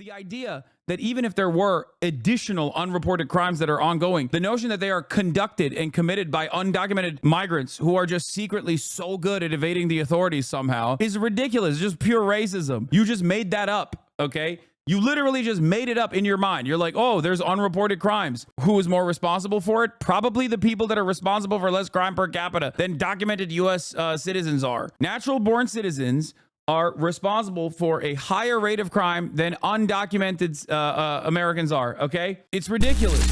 The idea that even if there were additional unreported crimes that are ongoing, the notion that they are conducted and committed by undocumented migrants who are just secretly so good at evading the authorities somehow is ridiculous. It's just pure racism. You just made that up, okay? You literally just made it up in your mind. You're like, oh, there's unreported crimes. Who is more responsible for it? Probably the people that are responsible for less crime per capita than documented U.S. Citizens are. Natural-born citizens are responsible for a higher rate of crime than undocumented Americans are, okay? It's ridiculous.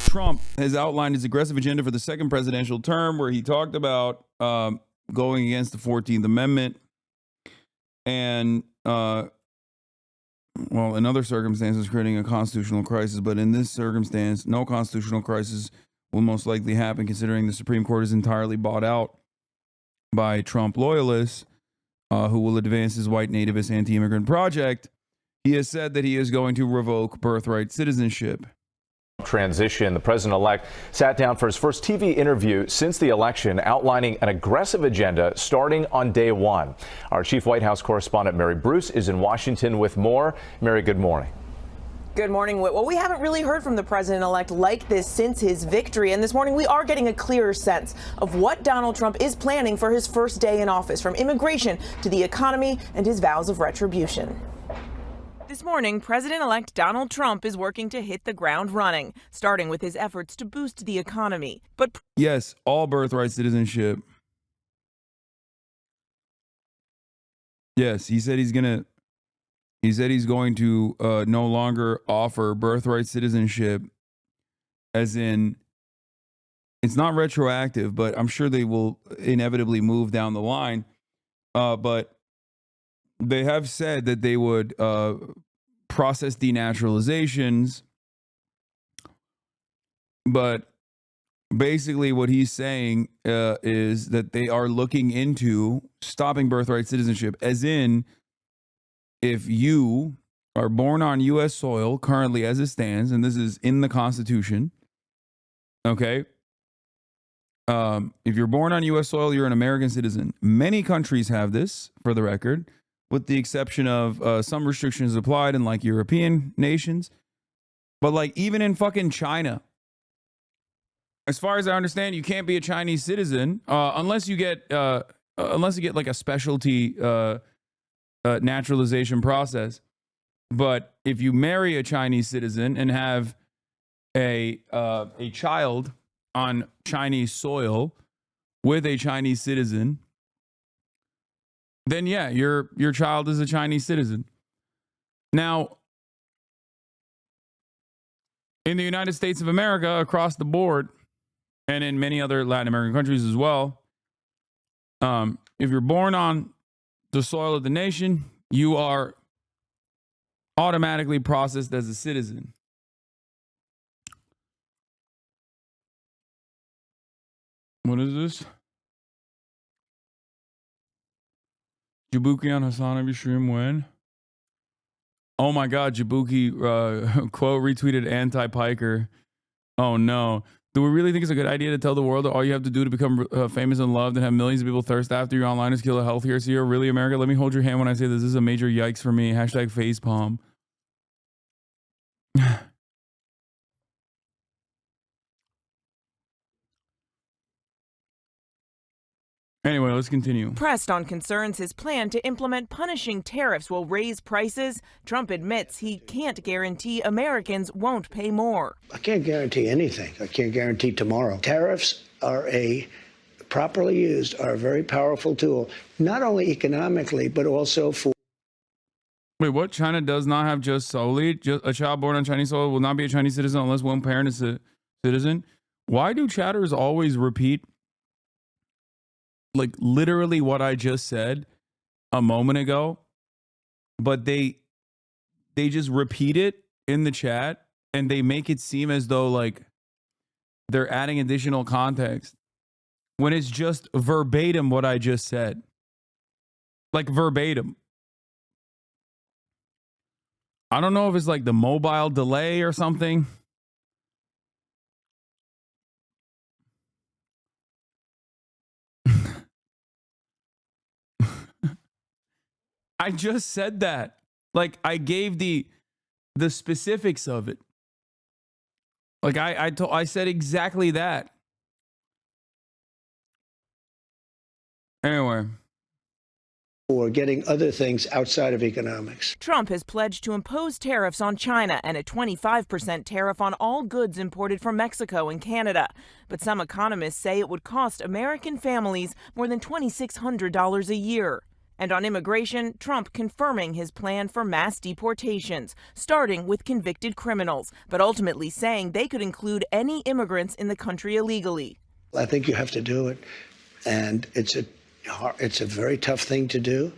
Trump has outlined his aggressive agenda for the second presidential term, where he talked about going against the 14th Amendment and, well, in other circumstances, creating a constitutional crisis. But in this circumstance, no constitutional crisis will most likely happen, considering the Supreme Court is entirely bought out by Trump loyalists who will advance his white nativist anti-immigrant project. He has said that he is going to revoke birthright citizenship. Transition. The president-elect sat down for his first TV interview since the election, outlining an aggressive agenda starting on day one. Our chief White House correspondent, Mary Bruce, is in Washington with more. Mary, good morning. Good morning, Whit. Well, we haven't really heard from the president-elect like this since his victory. And this morning, we are getting a clearer sense of what Donald Trump is planning for his first day in office, from immigration to the economy and his vows of retribution. This morning, President-elect Donald Trump is working to hit the ground running, starting with his efforts to boost the economy. But yes, all birthright citizenship. Yes, he said he's going to no longer offer birthright citizenship, as in it's not retroactive, but I'm sure they will inevitably move down the line. But they have said that they would process denaturalizations. But basically what he's saying is that they are looking into stopping birthright citizenship, as in, if you are born on U.S. soil currently as it stands, and this is in the Constitution, okay? If you're born on U.S. soil, you're an American citizen. Many countries have this, for the record, with the exception of some restrictions applied in like European nations. But like even in fucking China, as far as I understand, you can't be a Chinese citizen unless you get like a specialty naturalization process. But if you marry a Chinese citizen and have a child on Chinese soil with a Chinese citizen, then yeah, your child is a Chinese citizen. Now, in the United States of America, across the board, and in many other Latin American countries as well, if you're born on the soil of the nation, you are automatically processed as a citizen. What is this? Jabuki on HasanAbi stream when? Oh my God, Jabuki quote retweeted anti-Piker. Oh no. Do we really think it's a good idea to tell the world that all you have to do to become famous and loved and have millions of people thirst after you online is kill a healthier CEO? Really, America? Let me hold your hand when I say this. This is a major yikes for me. Hashtag facepalm. Anyway, let's continue. Pressed on concerns his plan to implement punishing tariffs will raise prices, Trump admits he can't guarantee Americans won't pay more. I can't guarantee anything. I can't guarantee tomorrow. Tariffs are properly used, are a very powerful tool, not only economically, but also for... Wait, what? China does not have just a child born on Chinese soil will not be a Chinese citizen unless one parent is a citizen? Why do chatters always repeat like literally what I just said a moment ago, but they just repeat it in the chat and they make it seem as though like they're adding additional context when it's just verbatim what I just said. Like verbatim. I don't know if it's like the mobile delay or something. I just said that. Like I gave the the specifics of it. Like I said exactly that. Anyway. Or getting other things outside of economics. Trump has pledged to impose tariffs on China and a 25% tariff on all goods imported from Mexico and Canada. But some economists say it would cost American families more than $2,600 a year. And on immigration, Trump confirming his plan for mass deportations, starting with convicted criminals, but ultimately saying they could include any immigrants in the country illegally. I think you have to do it, and it's a very tough thing to do.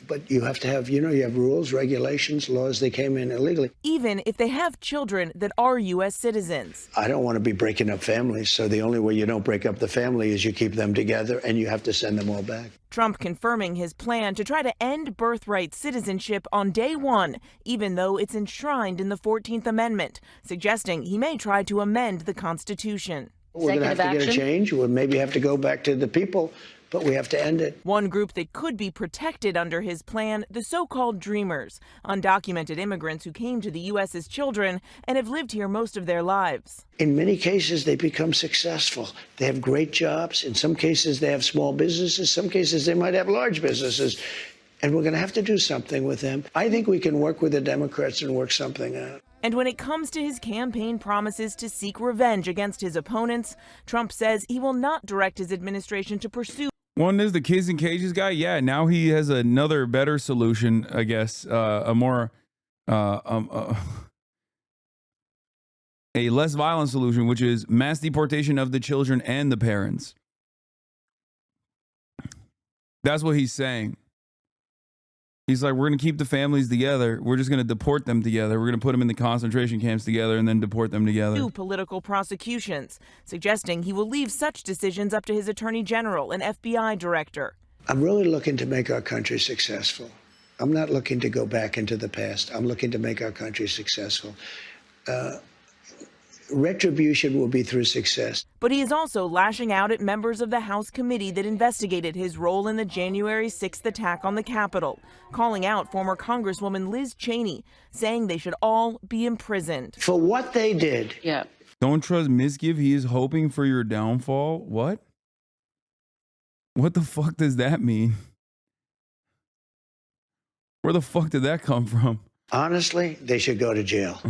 But you have to have, you have rules, regulations, laws. They came in illegally. Even if they have children that are U.S. citizens. I don't want to be breaking up families, so the only way you don't break up the family is you keep them together, and you have to send them all back. Trump confirming his plan to try to end birthright citizenship on day one, even though it's enshrined in the 14th Amendment, suggesting he may try to amend the Constitution. We're going to have to get a change. We'll maybe have to go back to the people, but we have to end it. One group that could be protected under his plan, the so-called Dreamers, undocumented immigrants who came to the U.S. as children and have lived here most of their lives. In many cases, they become successful. They have great jobs. In some cases, they have small businesses. Some cases, they might have large businesses. And we're going to have to do something with them. I think we can work with the Democrats and work something out. And when it comes to his campaign promises to seek revenge against his opponents, Trump says he will not direct his administration to pursue. One is the kids in cages guy. Yeah, now he has another better solution, I guess, a less violent solution, which is mass deportation of the children and the parents. That's what he's saying. He's like, we're going to keep the families together. We're just going to deport them together. We're going to put them in the concentration camps together and then deport them together. Two political prosecutions, suggesting he will leave such decisions up to his attorney general and FBI director. I'm really looking to make our country successful. I'm not looking to go back into the past. I'm looking to make our country successful. Retribution will be through success. But he is also lashing out at members of the House committee that investigated his role in the January 6th attack on the Capitol, calling out former Congresswoman Liz Cheney, saying they should all be imprisoned. For what they did. Yeah. Don't trust Misgive. He is hoping for your downfall. What? What the fuck does that mean? Where the fuck did that come from? Honestly, they should go to jail.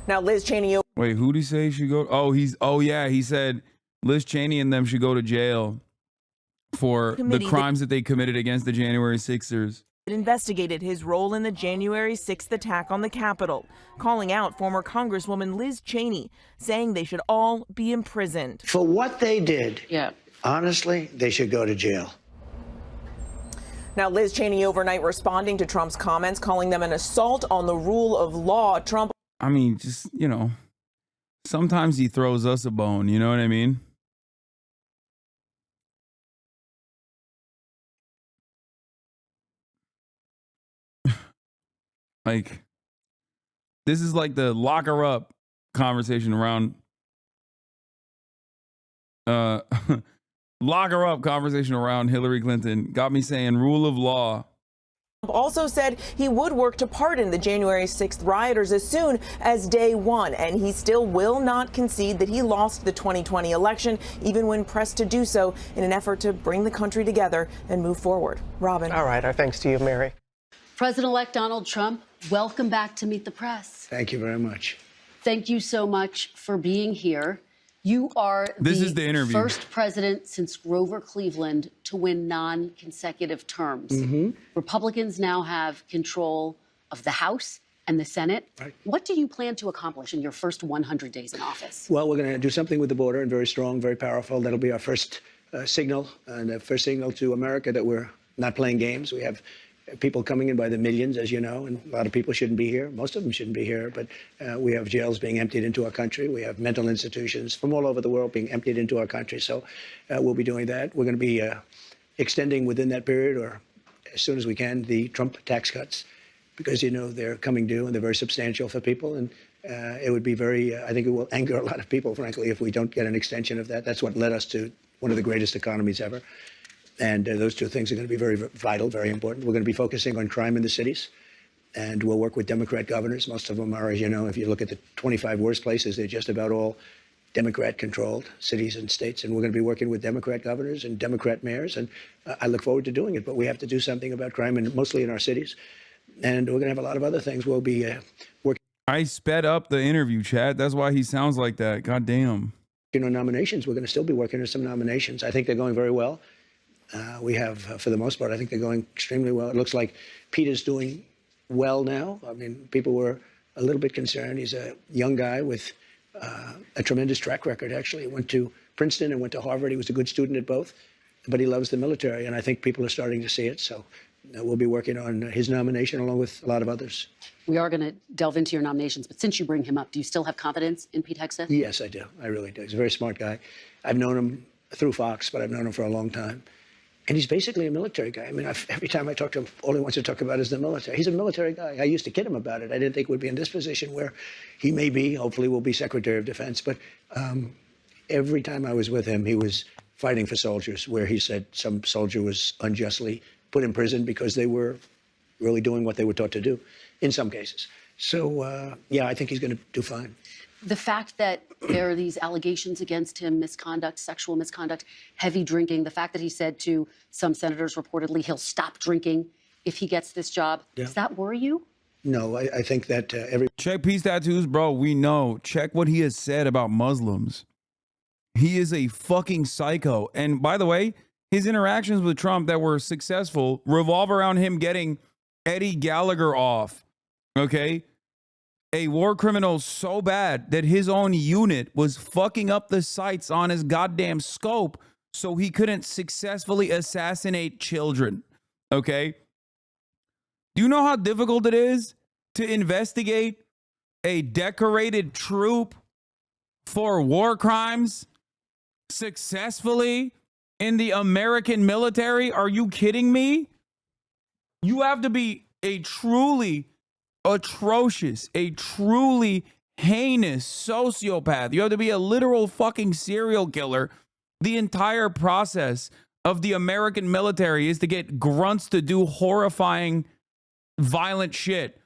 Now, Liz Cheney. Wait, who did he say should go? Oh, yeah. He said Liz Cheney and them should go to jail for the crimes that they committed against the January 6ers. It investigated his role in the January 6th attack on the Capitol, calling out former Congresswoman Liz Cheney, saying they should all be imprisoned. For what they did. Yeah. Honestly, they should go to jail. Now, Liz Cheney overnight responding to Trump's comments, calling them an assault on the rule of law. Trump. I mean, just, sometimes he throws us a bone. You know what I mean? Like, this is like the lock her up conversation around, lock her up conversation around Hillary Clinton. Got me saying rule of law. Also said he would work to pardon the January 6th rioters as soon as day one, and he still will not concede that he lost the 2020 election, even when pressed to do so in an effort to bring the country together and move forward. Robin. All right. Our thanks to you, Mary. President-elect Donald Trump, welcome back to Meet the Press. Thank you very much. Thank you so much for being here. You are the first president since Grover Cleveland to win non-consecutive terms. Mm-hmm. Republicans now have control of the House and the Senate. Right. What do you plan to accomplish in your first 100 days in office? Well, we're going to do something with the border, and very strong, very powerful. That'll be our first signal, and the first signal to America that we're not playing games. We have people coming in by the millions, as you know, and a lot of people shouldn't be here. Most of them shouldn't be here, but we have jails being emptied into our country. We have mental institutions from all over the world being emptied into our country. So we'll be doing that. We're going to be extending within that period, or as soon as we can, the Trump tax cuts, because, they're coming due and they're very substantial for people. And it would be I think it will anger a lot of people, frankly, if we don't get an extension of that. That's what led us to one of the greatest economies ever. And those two things are going to be very vital, very important. We're going to be focusing on crime in the cities. And we'll work with Democrat governors. Most of them are, as you know, if you look at the 25 worst places, they're just about all Democrat-controlled cities and states. And we're going to be working with Democrat governors and Democrat mayors. And I look forward to doing it. But we have to do something about crime, and mostly in our cities. And we're going to have a lot of other things. We'll be working. I sped up the interview, Chad. That's why he sounds like that. God damn. On nominations, we're going to still be working on some nominations. I think they're going very well. We have, for the most part, I think they're going extremely well. It looks like Pete is doing well now. I mean, people were a little bit concerned. He's a young guy with a tremendous track record, actually. He went to Princeton and went to Harvard. He was a good student at both, but he loves the military, and I think people are starting to see it. So we'll be working on his nomination along with a lot of others. We are going to delve into your nominations, but since you bring him up, do you still have confidence in Pete Hegseth? Yes, I do. I really do. He's a very smart guy. I've known him through Fox, but I've known him for a long time. And he's basically a military guy. I mean, every time I talk to him, all he wants to talk about is the military. He's a military guy. I used to kid him about it. I didn't think we'd be in this position where he may be, hopefully will be Secretary of Defense. But every time I was with him, he was fighting for soldiers, where he said some soldier was unjustly put in prison because they were really doing what they were taught to do, in some cases. So, yeah, I think he's going to do fine. The fact that there are these allegations against him, misconduct, sexual misconduct, heavy drinking, the fact that he said to some senators reportedly he'll stop drinking if he gets this job, does that worry you? No, I think that Check Peace Tattoos, bro. We know. Check what he has said about Muslims. He is a fucking psycho. And by the way, his interactions with Trump that were successful revolve around him getting Eddie Gallagher off. Okay? A war criminal so bad that his own unit was fucking up the sights on his goddamn scope so he couldn't successfully assassinate children. Okay? Do you know how difficult it is to investigate a decorated troop for war crimes successfully in the American military? Are you kidding me? You have to be a truly atrocious, a truly heinous sociopath. You have to be a literal fucking serial killer. The entire process of the American military is to get grunts to do horrifying, violent shit.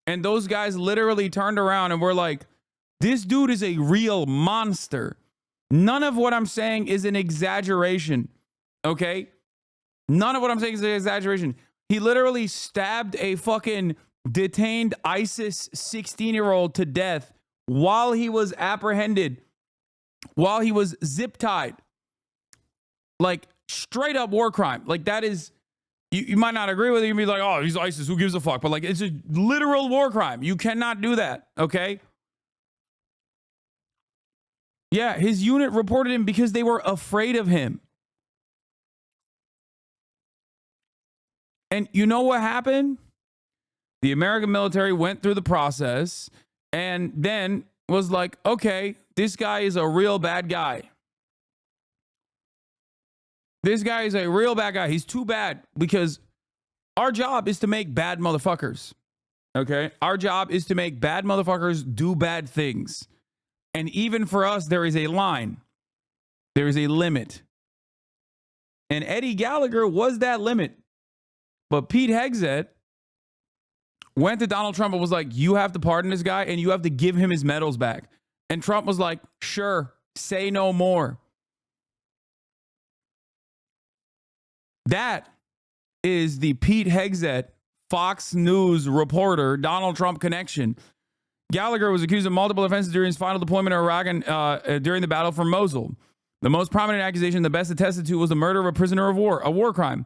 And those guys literally turned around and were like, this dude is a real monster. None of what I'm saying is an exaggeration. Okay? None of what I'm saying is an exaggeration. He literally stabbed a fucking detained ISIS 16-year-old to death while he was apprehended, while he was zip tied. Like, straight up war crime. Like, that is, you might not agree with it. You can be like, oh, he's ISIS, who gives a fuck? But like, it's a literal war crime. You cannot do that, okay? Yeah, his unit reported him because they were afraid of him. And you know what happened? The American military went through the process and then was like, okay, this guy is a real bad guy. This guy is a real bad guy. He's too bad, because our job is to make bad motherfuckers. Okay? Our job is to make bad motherfuckers do bad things. And even for us, there is a line. There is a limit. And Eddie Gallagher was that limit. But Pete Hegseth went to Donald Trump and was like, you have to pardon this guy and you have to give him his medals back. And Trump was like, sure, say no more. That is the Pete Hegseth, Fox News reporter, Donald Trump connection. Gallagher was accused of multiple offenses during his final deployment in Iraq during the battle for Mosul. The most prominent accusation, the best attested to, was the murder of a prisoner of war, a war crime.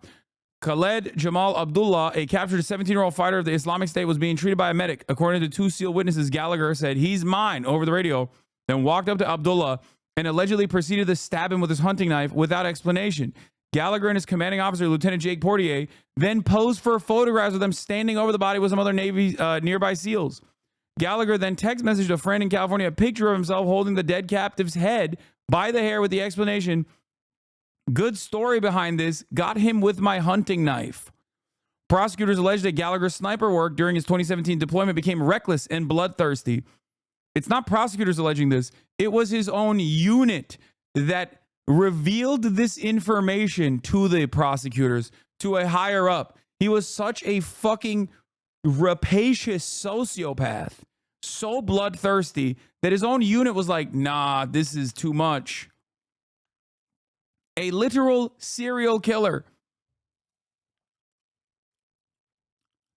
Khaled Jamal Abdullah, a captured 17-year-old fighter of the Islamic State, was being treated by a medic. According to two sealed witnesses, Gallagher said, he's mine, over the radio, then walked up to Abdullah and allegedly proceeded to stab him with his hunting knife without explanation. Gallagher and his commanding officer, Lieutenant Jake Portier, then posed for photographs of them standing over the body with some other Navy nearby SEALs. Gallagher then text messaged a friend in California a picture of himself holding the dead captive's head by the hair with the explanation, good story behind this, got him with my hunting knife. Prosecutors alleged that Gallagher's sniper work during his 2017 deployment became reckless and bloodthirsty. It's not prosecutors alleging this. It was his own unit that revealed this information to the prosecutors, to a higher up. He was such a fucking rapacious sociopath, so bloodthirsty that his own unit was like, nah, this is too much. A literal serial killer.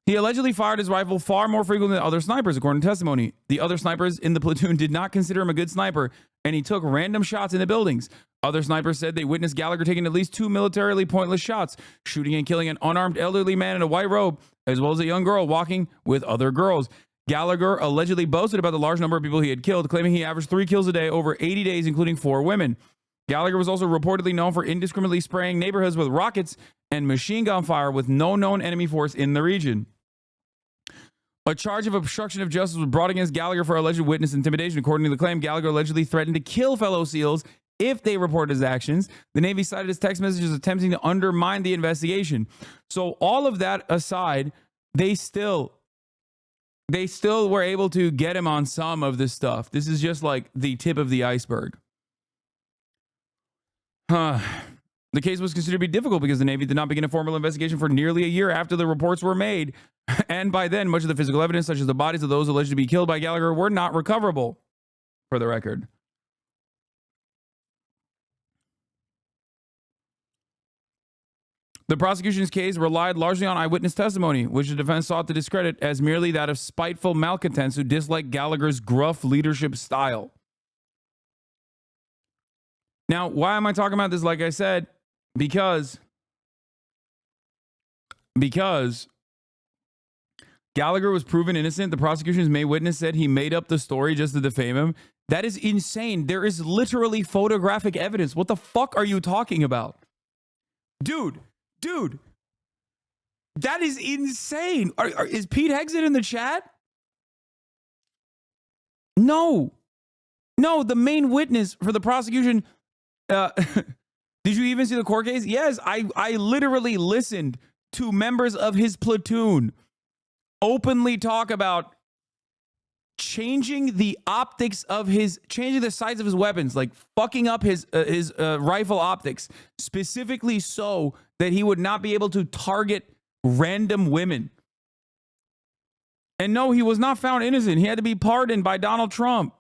He allegedly fired his rifle far more frequently than other snipers, according to testimony. The other snipers in the platoon did not consider him a good sniper, and he took random shots in the buildings. Other snipers said they witnessed Gallagher taking at least 2 militarily pointless shots, shooting and killing an unarmed elderly man in a white robe, as well as a young girl walking with other girls. Gallagher allegedly boasted about the large number of people he had killed, claiming he averaged 3 kills a day over 80 days, including 4 women. Gallagher was also reportedly known for indiscriminately spraying neighborhoods with rockets and machine gun fire with no known enemy force in the region. A charge of obstruction of justice was brought against Gallagher for alleged witness intimidation. According to the claim, Gallagher allegedly threatened to kill fellow SEALs if they reported his actions. The Navy cited his text messages attempting to undermine the investigation. So all of that aside, they still were able to get him on some of this stuff. This is just like the tip of the iceberg. The case was considered to be difficult because the Navy did not begin a formal investigation for nearly a year after the reports were made. And by then, much of the physical evidence, such as the bodies of those alleged to be killed by Gallagher, were not recoverable, for the record. The prosecution's case relied largely on eyewitness testimony, which the defense sought to discredit as merely that of spiteful malcontents who disliked Gallagher's gruff leadership style. Now, why am I talking about this? Like I said, because Gallagher was proven innocent. The prosecution's main witness said he made up the story just to defame him. That is insane. There is literally photographic evidence. What the fuck are you talking about? Dude, that is insane. Is Pete Hexit in the chat? No, the main witness for the prosecution. Did you even see the court case? Yes, I literally listened to members of his platoon openly talk about changing the optics of changing the size of his weapons, like fucking up his rifle optics, specifically so that he would not be able to target random women. And no, he was not found innocent. He had to be pardoned by Donald Trump.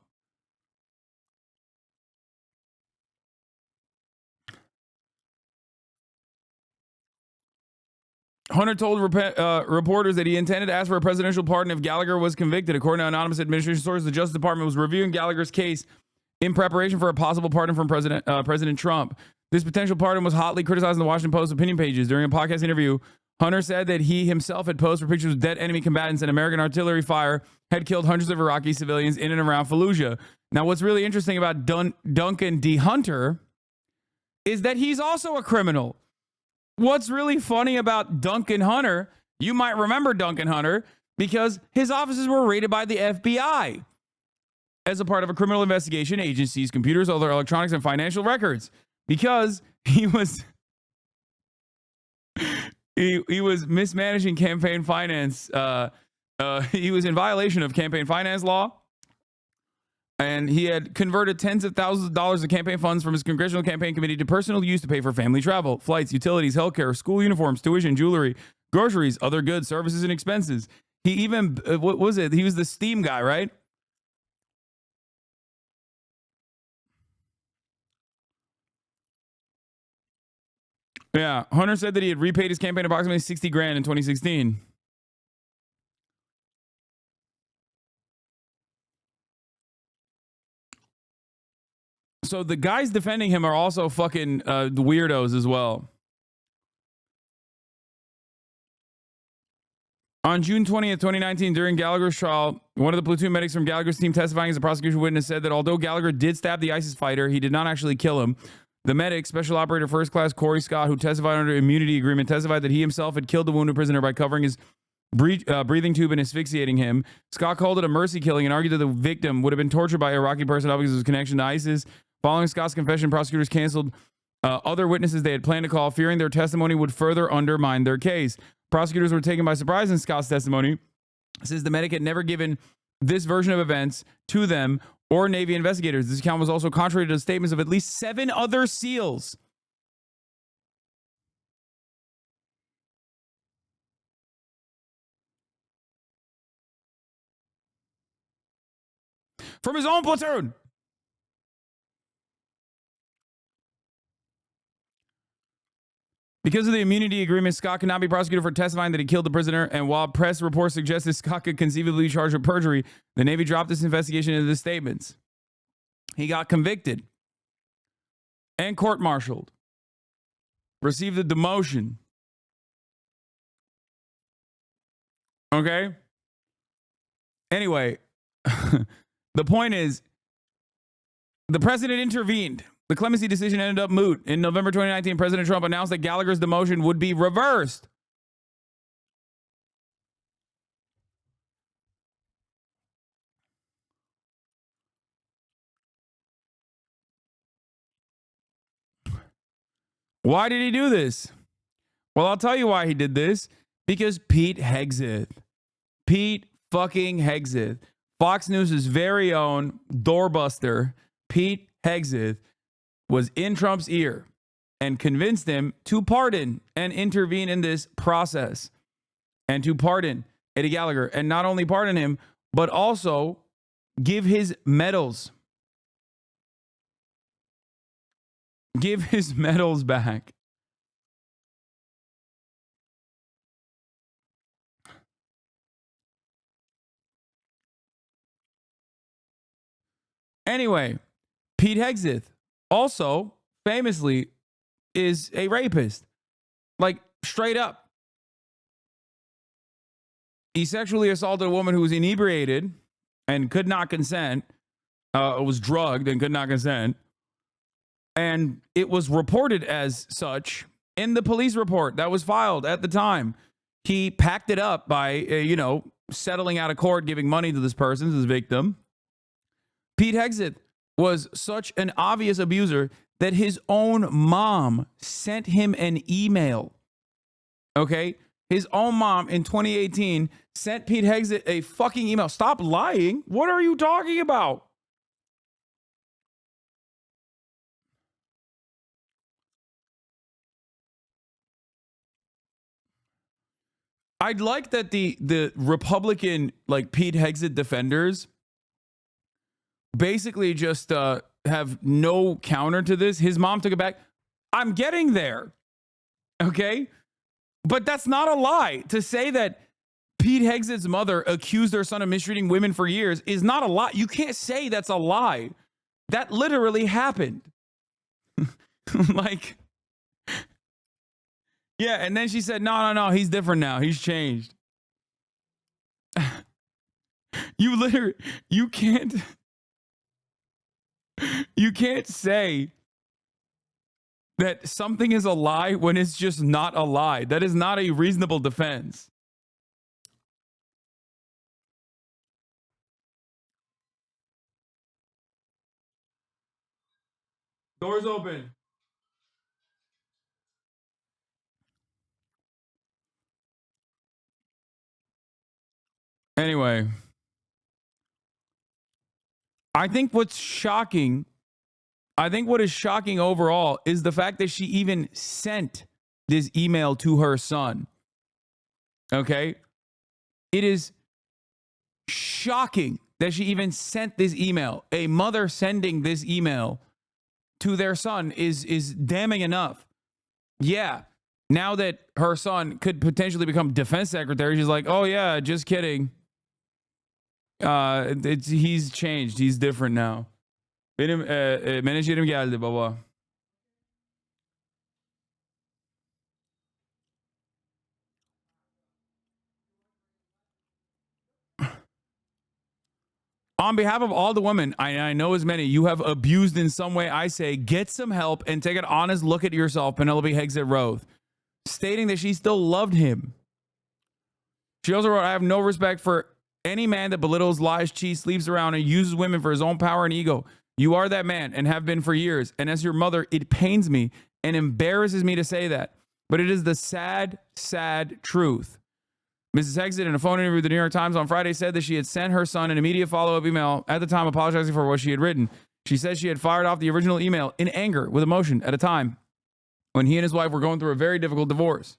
Hunter told reporters that he intended to ask for a presidential pardon if Gallagher was convicted. According to anonymous administration sources, the Justice Department was reviewing Gallagher's case in preparation for a possible pardon from President Trump. This potential pardon was hotly criticized in the Washington Post opinion pages. During a podcast interview, Hunter said that he himself had posed for pictures of dead enemy combatants and American artillery fire had killed hundreds of Iraqi civilians in and around Fallujah. Now, what's really interesting about Duncan D. Hunter is that he's also a criminal. What's really funny about Duncan Hunter, you might remember Duncan Hunter because his offices were raided by the FBI as a part of a criminal investigation agency's computers, other electronics, and financial records because he was mismanaging campaign finance. He was in violation of campaign finance law. And he had converted tens of thousands of dollars of campaign funds from his congressional campaign committee to personal use to pay for family travel, flights, utilities, healthcare, school uniforms, tuition, jewelry, groceries, other goods, services, and expenses. He even, what was it? He was the Steam guy, right? Yeah. Hunter said that he had repaid his campaign approximately $60,000 in 2016. So the guys defending him are also fucking weirdos as well. On June 20th, 2019, during Gallagher's trial, one of the platoon medics from Gallagher's team testifying as a prosecution witness said that although Gallagher did stab the ISIS fighter, he did not actually kill him. The medic, Special Operator First Class Corey Scott, who testified under immunity agreement, testified that he himself had killed the wounded prisoner by covering his breathing tube and asphyxiating him. Scott called it a mercy killing and argued that the victim would have been tortured by Iraqi personnel because of his connection to ISIS. Following Scott's confession, prosecutors canceled other witnesses they had planned to call, fearing their testimony would further undermine their case. Prosecutors were taken by surprise in Scott's testimony, since the medic had never given this version of events to them or Navy investigators. This account was also contrary to the statements of at least 7 other SEALs. From his own platoon. Because of the immunity agreement, Scott cannot be prosecuted for testifying that he killed the prisoner. And while press reports suggested Scott could conceivably be charged with perjury, the Navy dropped this investigation into the statements. He got convicted and court-martialed, received a demotion. Okay? Anyway, the point is, the president intervened. The clemency decision ended up moot. In November 2019, President Trump announced that Gallagher's demotion would be reversed. Why did he do this? Well, I'll tell you why he did this. Because Pete Hegseth. Pete fucking Hegseth. Fox News' very own doorbuster, Pete Hegseth, was in Trump's ear and convinced him to pardon and intervene in this process and to pardon Eddie Gallagher, and not only pardon him, but also give his medals. Give his medals back. Anyway, Pete Hegseth also famously is a rapist. Like, straight up. He sexually assaulted a woman who was inebriated and could not consent, was drugged and could not consent. And it was reported as such in the police report that was filed at the time. He packed it up by, settling out of court, giving money to this person, this victim. Pete Hegseth was such an obvious abuser that his own mom sent him an email. Okay? His own mom in 2018 sent Pete Hegseth a fucking email. Stop lying. What are you talking about? I'd like that the Republican, like, Pete Hegseth defenders basically just have no counter to this. His mom took it back. I'm getting there. Okay? But that's not a lie. To say that Pete Hegseth's mother accused her son of mistreating women for years is not a lie. You can't say that's a lie. That literally happened. Like, yeah, and then she said, no, he's different now. He's changed. You can't say that something is a lie when it's just not a lie. That is not a reasonable defense. Doors open. Anyway, I think what is shocking overall is the fact that she even sent this email to her son. Okay? It is shocking that she even sent this email. A mother sending this email to their son is damning enough. Yeah. Now that her son could potentially become defense secretary, she's like, oh yeah, just kidding. He's changed. He's different now. Menajerim geldi baba. On behalf of all the women, I know as many you have abused in some way, I say get some help and take an honest look at yourself, Penelope Hegseth Roth, stating that she still loved him. She also wrote, I have no respect for any man that belittles, lies, cheats, sleeps around, and uses women for his own power and ego. You are that man and have been for years. And as your mother, it pains me and embarrasses me to say that. But it is the sad, sad truth. Mrs. Hexit, in a phone interview with the New York Times on Friday, said that she had sent her son an immediate follow-up email at the time apologizing for what she had written. She says she had fired off the original email in anger with emotion at a time when he and his wife were going through a very difficult divorce.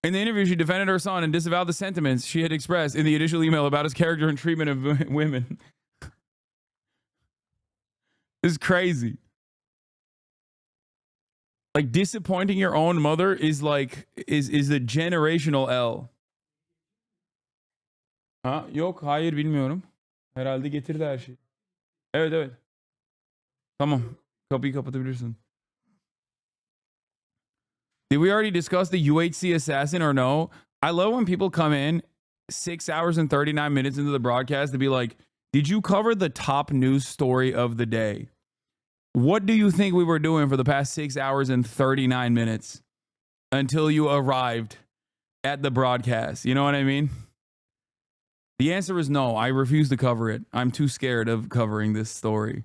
In the interview, she defended her son and disavowed the sentiments she had expressed in the initial email about his character and treatment of women. This is crazy. Like, disappointing your own mother is like is a generational L. Ha? Yok, hayır bilmiyorum. Herhalde getirdi her şey. Evet, evet. Tamam. Kapıyı kapatabilirsin. Did we already discuss the UHC assassin or no? I love when people come in 6 hours and 39 minutes into the broadcast to be like, did you cover the top news story of the day? What do you think we were doing for the past 6 hours and 39 minutes until you arrived at the broadcast? You know what I mean? The answer is no. I refuse to cover it. I'm too scared of covering this story.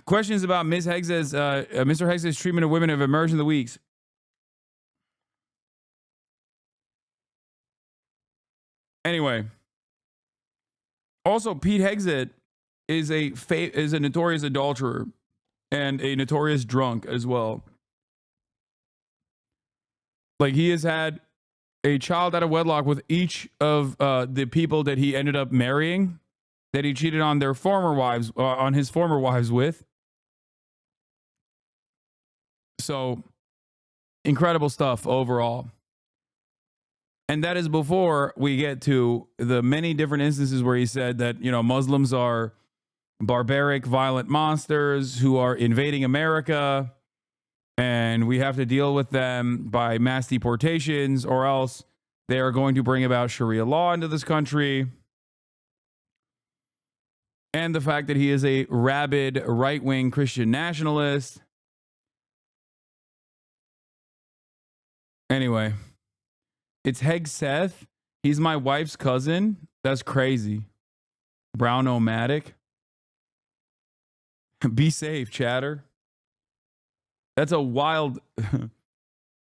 Questions about Mr. Hex's treatment of women have emerged in the weeks. Anyway, also Pete Hegseth is a notorious adulterer and a notorious drunk as well. Like, he has had a child out of wedlock with each of the people that he ended up marrying, that he cheated on their former wives, on his former wives with. So, incredible stuff overall. And that is before we get to the many different instances where he said that, you know, Muslims are barbaric, violent monsters who are invading America, and we have to deal with them by mass deportations, or else they are going to bring about Sharia law into this country. And the fact that he is a rabid right-wing Christian nationalist. Anyway, it's Hegseth. He's my wife's cousin. That's crazy. Brown-o-matic. Be safe, chatter. That's a wild...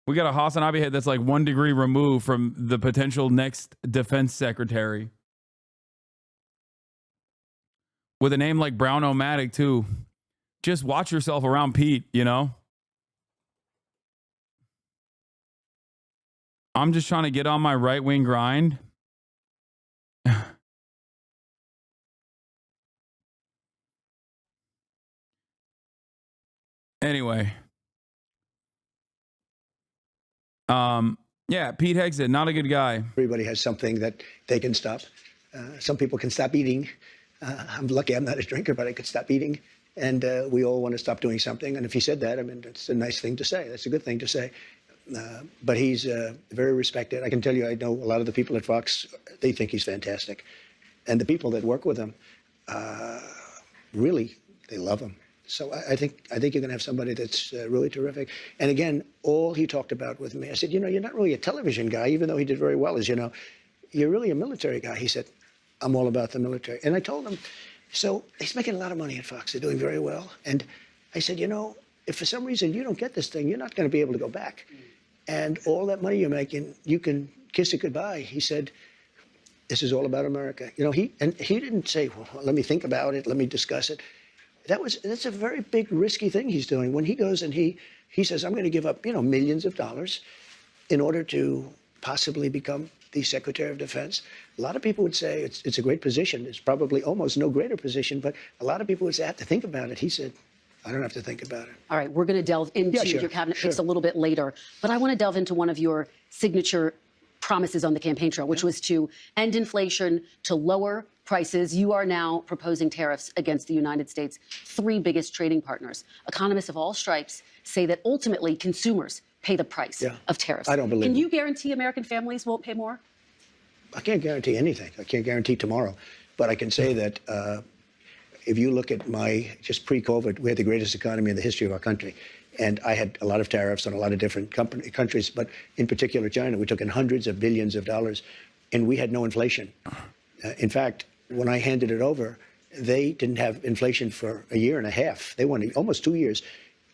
We got a HasanAbi head that's like 1 degree removed from the potential next defense secretary. With a name like Brown-o-matic, too. Just watch yourself around Pete, you know? I'm just trying to get on my right-wing grind. Anyway. Yeah, Pete Hegseth, not a good guy. Everybody has something that they can stop. Some people can stop eating. I'm lucky I'm not a drinker, but I could stop eating. And we all want to stop doing something. And if he said that, I mean, it's a nice thing to say. That's a good thing to say. But he's very respected. I can tell you, I know a lot of the people at Fox, they think he's fantastic. And the people that work with him, really, they love him. So I think you're going to have somebody that's really terrific. And again, all he talked about with me, I said, you know, you're not really a television guy, even though he did very well, as you know. You're really a military guy. He said, I'm all about the military. And I told him, so he's making a lot of money at Fox. They're doing very well. And I said, you know, if for some reason you don't get this thing, you're not going to be able to go back. And all that money you're making, you can kiss it goodbye. He said, this is all about America. You know, he didn't say, well, let me think about it. Let me discuss it. That's a very big, risky thing he's doing. When he goes and he says, I'm going to give up, you know, millions of dollars in order to possibly become the Secretary of Defense. A lot of people would say it's a great position. It's probably almost no greater position, but a lot of people would say, I have to think about it. He said, I don't have to think about it. All right, we're going to delve into your cabinet picks a little bit later, but I want to delve into one of your signature promises on the campaign trail, which was to end inflation, to lower prices. You are now proposing tariffs against the United States' 3 biggest trading partners. Economists of all stripes say that ultimately consumers pay the price of tariffs. I don't believe Can it. you guarantee American families won't pay more? I can't guarantee anything. I can't guarantee tomorrow. But I can say that if you look at just pre-COVID, we had the greatest economy in the history of our country. And I had a lot of tariffs on a lot of different countries, but in particular China. We took in hundreds of billions of dollars. and we had no inflation. In fact, when I handed it over, they didn't have inflation for a year and a half. They wanted almost 2 years,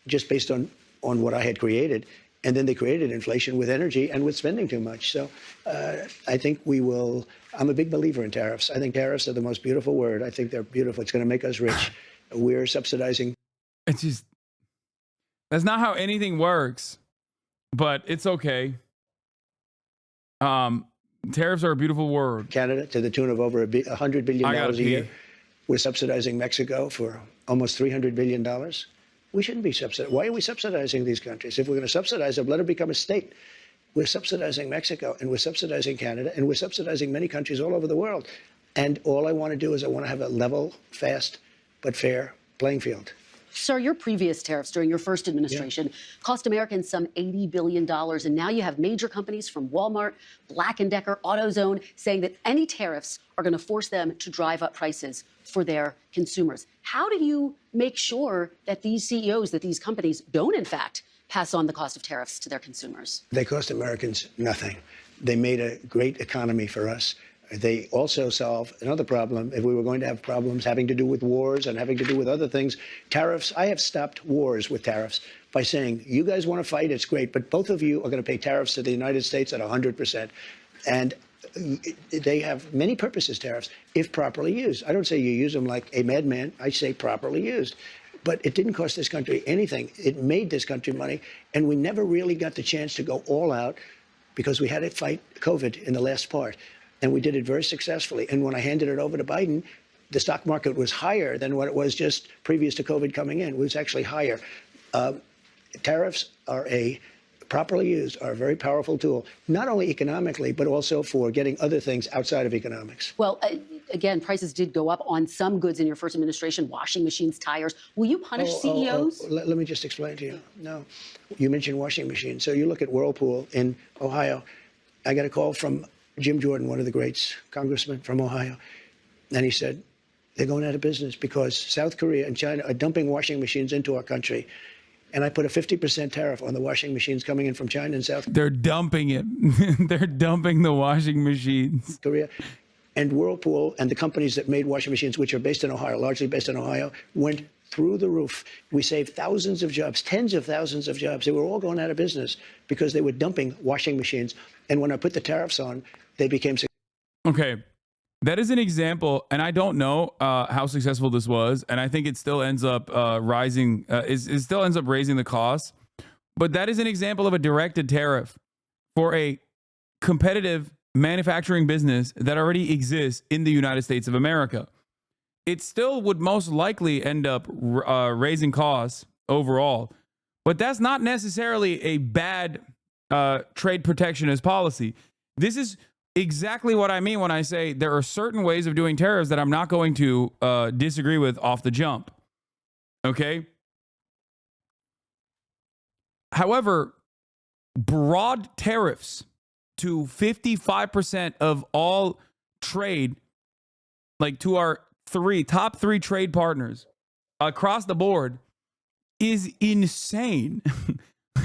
just based on what I had created. And then they created inflation with energy and with spending too much. So I think we will. I'm a big believer in tariffs. I think tariffs are the most beautiful word. I think they're beautiful. It's going to make us rich. We're subsidizing. It's just, that's not how anything works, but it's okay. Tariffs are a beautiful word. Canada to the tune of over $100 billion a year. We're subsidizing Mexico for almost $300 billion. We shouldn't be subsidizing. Why are we subsidizing these countries? If we're going to subsidize them, let them become a state. We're subsidizing Mexico, and we're subsidizing Canada, and we're subsidizing many countries all over the world. And all I want to do is I want to have a level, fast, but fair playing field. Sir, your previous tariffs during your first administration cost Americans some $80 billion. And now you have major companies from Walmart, Black & Decker, AutoZone saying that any tariffs are going to force them to drive up prices for their consumers. How do you make sure that these CEOs, that these companies don't, in fact, pass on the cost of tariffs to their consumers? They cost Americans nothing. They made a great economy for us. They also solve another problem. If we were going to have problems having to do with wars and having to do with other things, tariffs, I have stopped wars with tariffs by saying, you guys want to fight, it's great, but both of you are going to pay tariffs to the United States at 100%. And they have many purposes, tariffs, if properly used. I don't say you use them like a madman. I say properly used. But it didn't cost this country anything. It made this country money. And we never really got the chance to go all out because we had to fight COVID in the last part. And we did it very successfully. And when I handed it over to Biden, the stock market was higher than what it was just previous to COVID coming in. It was actually higher. Tariffs are properly used, are a very powerful tool, not only economically, but also for getting other things outside of economics. Well, again, prices did go up on some goods in your first administration, washing machines, tires. Will you punish CEOs? Let me just explain to you. No, you mentioned washing machines. So you look at Whirlpool in Ohio. I got a call from Jim Jordan, one of the greats, congressman from Ohio. And he said, they're going out of business because South Korea and China are dumping washing machines into our country. And I put a 50% tariff on the washing machines coming in from China and South Korea. They're dumping it. They're dumping the washing machines. Korea. And Whirlpool and the companies that made washing machines, which are based in Ohio, largely based in Ohio, went through the roof. We saved thousands of jobs, tens of thousands of jobs. They were all going out of business because they were dumping washing machines. And when I put the tariffs on, they became okay. That is an example, and I don't know how successful this was, and I think it still ends up rising. It still ends up raising the cost, but that is an example of a directed tariff for a competitive manufacturing business that already exists in the United States of America. It still would most likely end up raising costs overall, but that's not necessarily a bad trade protectionist policy. This is exactly what I mean when I say there are certain ways of doing tariffs that I'm not going to disagree with off the jump. Okay. However, broad tariffs to 55% of all trade, like to our top three trade partners across the board, is insane.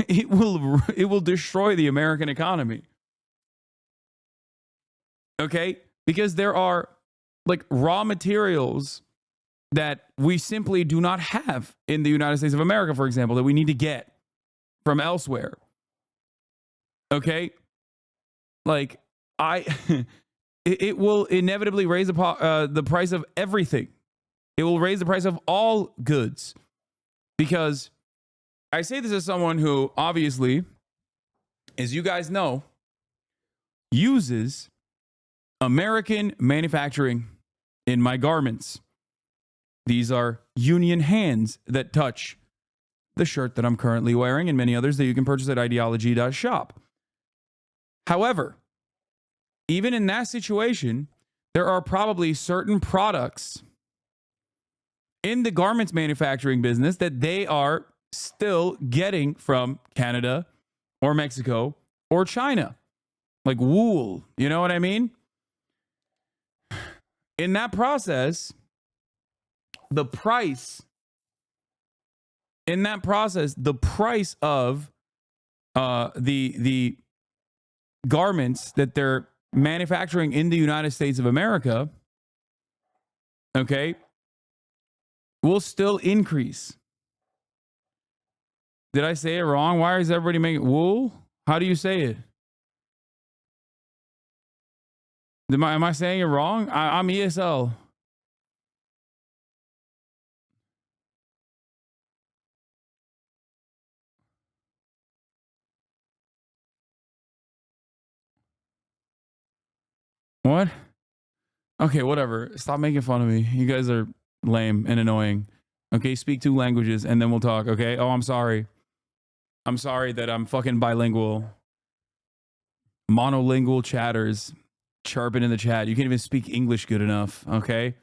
It will destroy the American economy. Okay, because there are like raw materials that we simply do not have in the United States of America, for example, that we need to get from elsewhere. Okay, like it will inevitably raise the price of everything. It will raise the price of all goods, because I say this as someone who obviously, as you guys know, uses American manufacturing in my garments. These are union hands that touch the shirt that I'm currently wearing and many others that you can purchase at ideology.shop. However, even in that situation, there are probably certain products in the garments manufacturing business that they are still getting from Canada or Mexico or China, like wool. You know what I mean? In that process, the price of the garments that they're manufacturing in the United States of America, okay, will still increase. Did I say it wrong? Why is everybody making wool? How do you say it? Am I saying it wrong? I'm ESL. What? Okay, whatever. Stop making fun of me. You guys are lame and annoying. Okay, speak 2 languages and then we'll talk, okay? Oh, I'm sorry. I'm sorry that I'm fucking bilingual. Monolingual chatters chirping in the chat. You can't even speak English good enough, okay?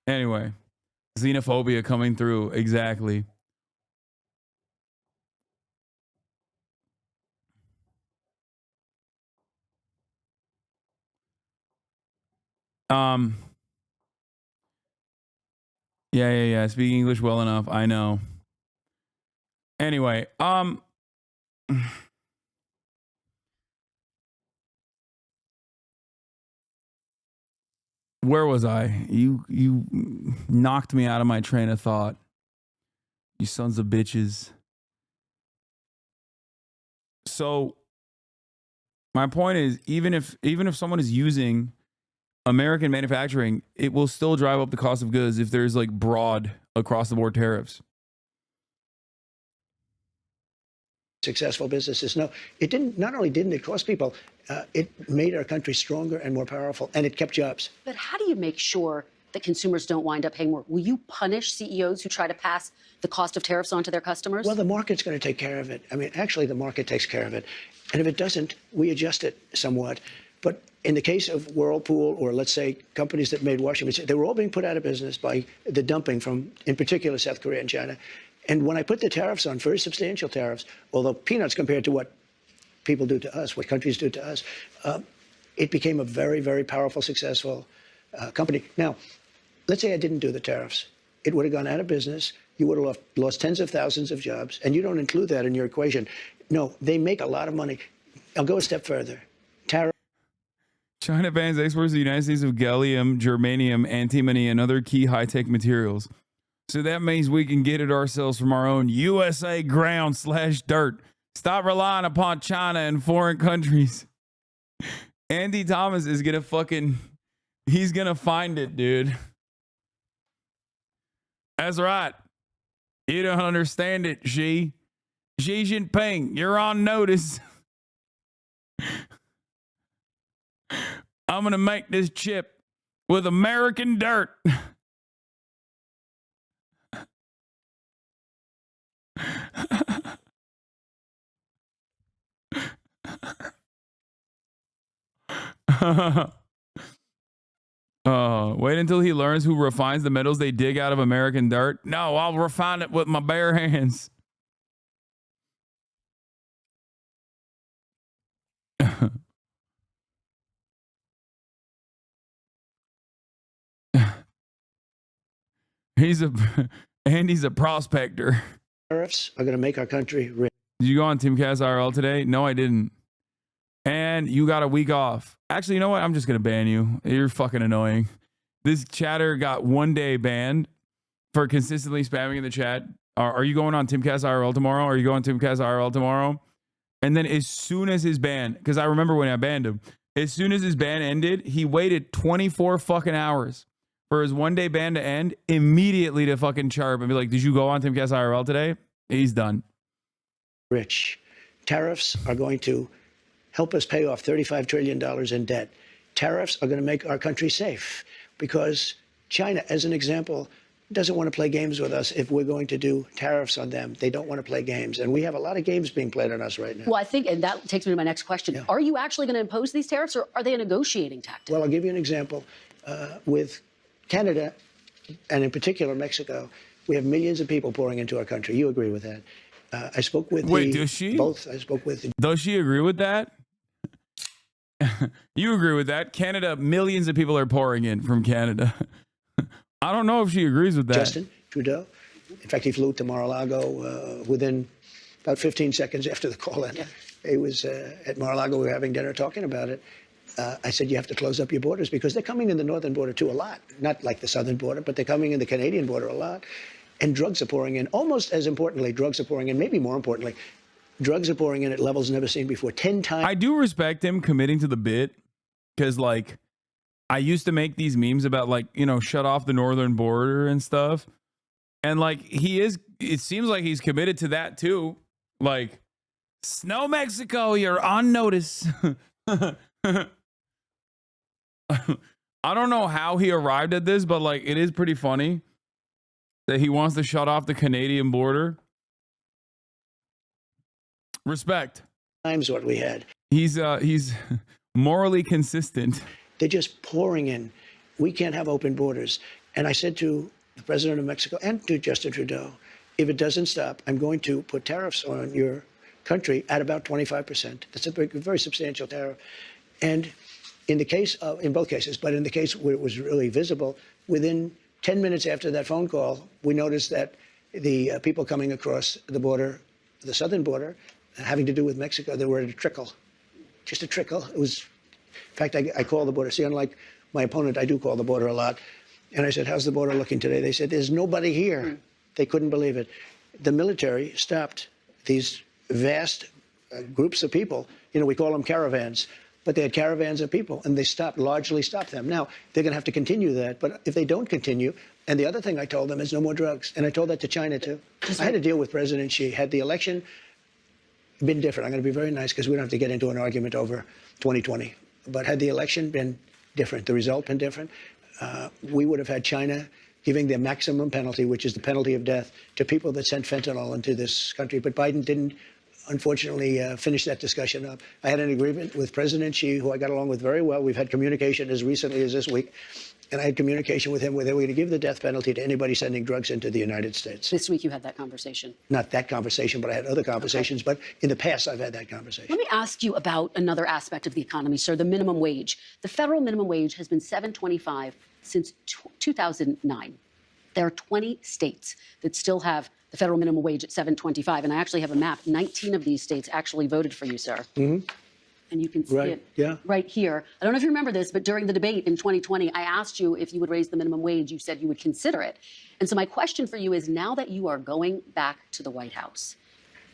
Anyway, xenophobia coming through. Exactly. Yeah. Speak English well enough. I know. Anyway, where was I? You knocked me out of my train of thought. You sons of bitches. So my point is, even if someone is using American manufacturing, it will still drive up the cost of goods if there's like broad across the board tariffs. Successful businesses. No, it didn't. Not only didn't it cost people, it made our country stronger and more powerful, and it kept jobs. But how do you make sure that consumers don't wind up paying more? Will you punish CEOs who try to pass the cost of tariffs on to their customers? Well, the market's going to take care of it. I mean, actually, the market takes care of it. And if it doesn't, we adjust it somewhat. But in the case of Whirlpool, or let's say companies that made washing machines, they were all being put out of business by the dumping from, in particular, South Korea and China. And when I put the tariffs on, very substantial tariffs, although peanuts compared to what people do to us, what countries do to us, it became a very, very powerful, successful company. Now, let's say I didn't do the tariffs. It would have gone out of business. You would have lost tens of thousands of jobs. And you don't include that in your equation. No, they make a lot of money. I'll go a step further. China bans exports to the United States of gallium, germanium, antimony, and other key high-tech materials. So that means we can get it ourselves from our own USA ground/dirt. Stop relying upon China and foreign countries. Andy Thomas is going to he's going to find it, dude. That's right. You don't understand it, Xi. Xi Jinping, you're on notice. I'm going to make this chip with American dirt. Wait until he learns who refines the metals they dig out of American dirt. No, I'll refine it with my bare hands. Andy's a prospector. Tariffs are going to make our country rich. Did you go on Timcast IRL today? No, I didn't. And you got a week off. Actually, you know what? I'm just going to ban you. You're fucking annoying. This chatter got 1 day banned for consistently spamming in the chat. Are you going on Timcast IRL tomorrow? Are you going Timcast IRL tomorrow? And then as soon as his ban, because I remember when I banned him, as soon as his ban ended, he waited 24 fucking hours for his 1 day ban to end, immediately to fucking chirp and be like, did you go on Timcast IRL today? He's done. Rich. Tariffs are going to help us pay off $35 trillion in debt. Tariffs are going to make our country safe because China, as an example, doesn't want to play games with us if we're going to do tariffs on them. They don't want to play games. And we have a lot of games being played on us right now. Well, I think, and that takes me to my next question. Yeah. Are you actually going to impose these tariffs, or are they a negotiating tactic? Well, I'll give you an example. With Canada, and in particular Mexico, we have millions of people pouring into our country. You agree with that? I spoke with does she? Both. I spoke with. Does she agree with that? You agree with that? Canada, millions of people are pouring in from Canada. I don't know if she agrees with that. Justin Trudeau, In fact, he flew to Mar-a-Lago within about 15 seconds after the call ended. He was at Mar-a-Lago. We were having dinner talking about it. I said, you have to close up your borders because they're coming in the northern border too a lot. Not like the southern border, but they're coming in the Canadian border a lot. And drugs are pouring in. Almost as importantly, drugs are pouring in. Maybe more importantly, drugs are pouring in at levels never seen before. 10 times. I do respect him committing to the bit because, like, I used to make these memes about, like, you know, shut off the northern border and stuff. And, like, it seems like he's committed to that too. Like, Snow Mexico, you're on notice. I don't know how he arrived at this, but, like, it is pretty funny that he wants to shut off the Canadian border. Respect. Times what we had. He's morally consistent. They're just pouring in. We can't have open borders. And I said to the president of Mexico and to Justin Trudeau, if it doesn't stop, I'm going to put tariffs on your country at about 25%. That's a very substantial tariff. And in the case of, in both cases, but in the case where it was really visible, within 10 minutes after that phone call, we noticed that the people coming across the border, the southern border, having to do with Mexico, they were at a trickle, just a trickle. It was, in fact, I called the border. See, unlike my opponent, I do call the border a lot. And I said, how's the border looking today? They said, there's nobody here. They couldn't believe it. The military stopped these vast groups of people. You know, we call them caravans. But they had caravans of people, and they largely stopped them. Now, they're going to have to continue that. But if they don't continue, and the other thing I told them is no more drugs. And I told that to China, too. I had to deal with President Xi. Had the election been different, I'm going to be very nice because we don't have to get into an argument over 2020. But had the election been different, the result been different, we would have had China giving their maximum penalty, which is the penalty of death, to people that sent fentanyl into this country. But Biden didn't, unfortunately, finish that discussion up. I had an agreement with President Xi, who I got along with very well. We've had communication as recently as this week. And I had communication with him where they were going to give the death penalty to anybody sending drugs into the United States. This week you had that conversation. Not that conversation, but I had other conversations. Okay. But in the past, I've had that conversation. Let me ask you about another aspect of the economy, sir, the minimum wage. The federal minimum wage has been $7.25 since 2009. There are 20 states that still have the federal minimum wage at $7.25. And I actually have a map. 19 of these states actually voted for you, sir. Mm-hmm. And you can see it right here. I don't know if you remember this, but during the debate in 2020, I asked you if you would raise the minimum wage. You said you would consider it. And so my question for you is, now that you are going back to the White House,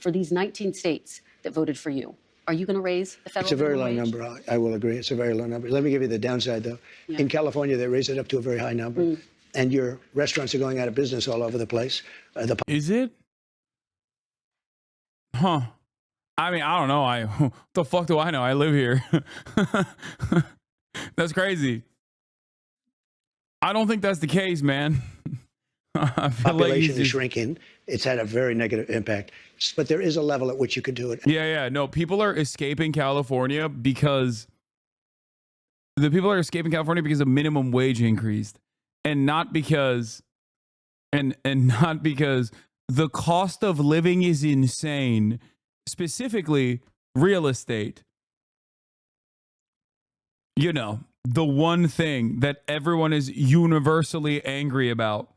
for these 19 states that voted for you, are you going to raise the federal minimum wage? It's a very low number. I will agree. It's a very low number. Let me give you the downside, though. Yeah. In California, they raised it up to a very high number. And your restaurants are going out of business all over the place. Is it? Huh. I mean, I don't know. What the fuck do I know? I live here. That's crazy. I don't think that's the case, man. Population is shrinking. It's had a very negative impact. But there is a level at which you could do it. Yeah. No, people are escaping California because the minimum wage increased. And not because the cost of living is insane. Specifically, real estate. You know, the one thing that everyone is universally angry about.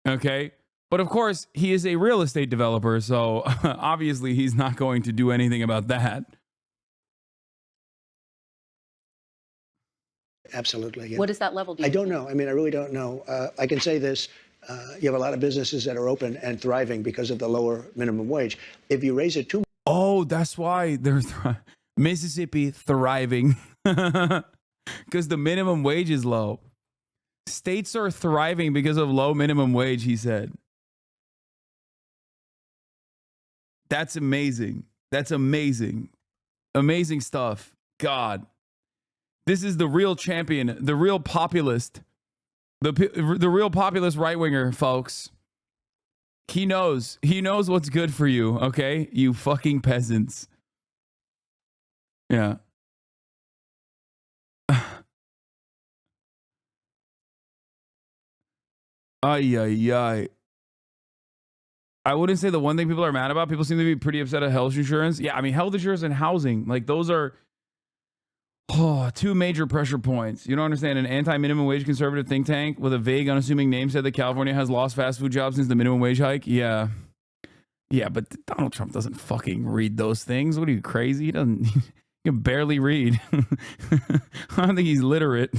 Okay? But of course, he is a real estate developer, so obviously he's not going to do anything about that. Absolutely. Yeah. What is that level? I don't know. I mean, I really don't know. I can say this. You have a lot of businesses that are open and thriving because of the lower minimum wage. If you raise it too much. Oh, that's why they're Mississippi thriving because the minimum wage is low. States are thriving because of low minimum wage, he said. That's amazing. That's amazing. Amazing stuff. God. This is the real champion, the real populist, the real populist right-winger, folks. He knows what's good for you, okay? You fucking peasants. Yeah. Ay. I wouldn't say the one thing people are mad about. People seem to be pretty upset at health insurance. Yeah, I mean, health insurance and housing, like those are Oh, two major pressure points. You don't understand. An anti-minimum wage conservative think tank with a vague, unassuming name said that California has lost fast food jobs since the minimum wage hike. Yeah. Yeah, but Donald Trump doesn't fucking read those things. What are you, crazy? He doesn't. He can barely read. I don't think he's literate.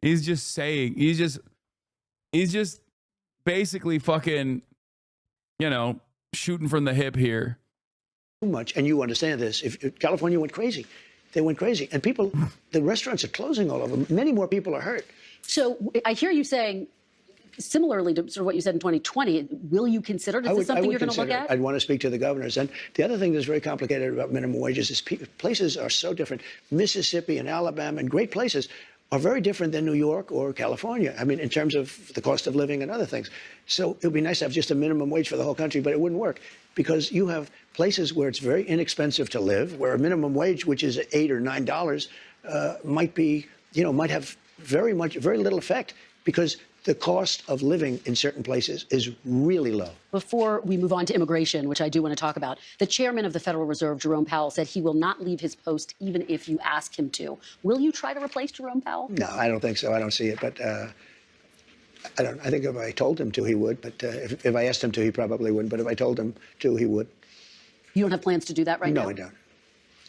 He's just saying. He's just basically fucking, shooting from the hip here. Too much, and you understand this. If California went crazy, they went crazy, and the restaurants are closing all over. Many more people are hurt. So I hear you saying, similarly to sort of what you said in 2020, will you consider? Is this something you're going to look at? I'd want to speak to the governors. And the other thing that's very complicated about minimum wages is places are so different. Mississippi and Alabama and great places are very different than New York or California. I mean, in terms of the cost of living and other things. So it would be nice to have just a minimum wage for the whole country, but it wouldn't work because you have places where it's very inexpensive to live, where a minimum wage, which is $8 or $9, might have very little effect because the cost of living in certain places is really low. Before we move on to immigration, which I do want to talk about, the chairman of the Federal Reserve, Jerome Powell, said he will not leave his post even if you ask him to. Will you try to replace Jerome Powell? No, I don't think so. I don't see it. But I think if I told him to, he would. But if I asked him to, he probably wouldn't. But if I told him to, he would. You don't have plans to do that right now? No, I don't.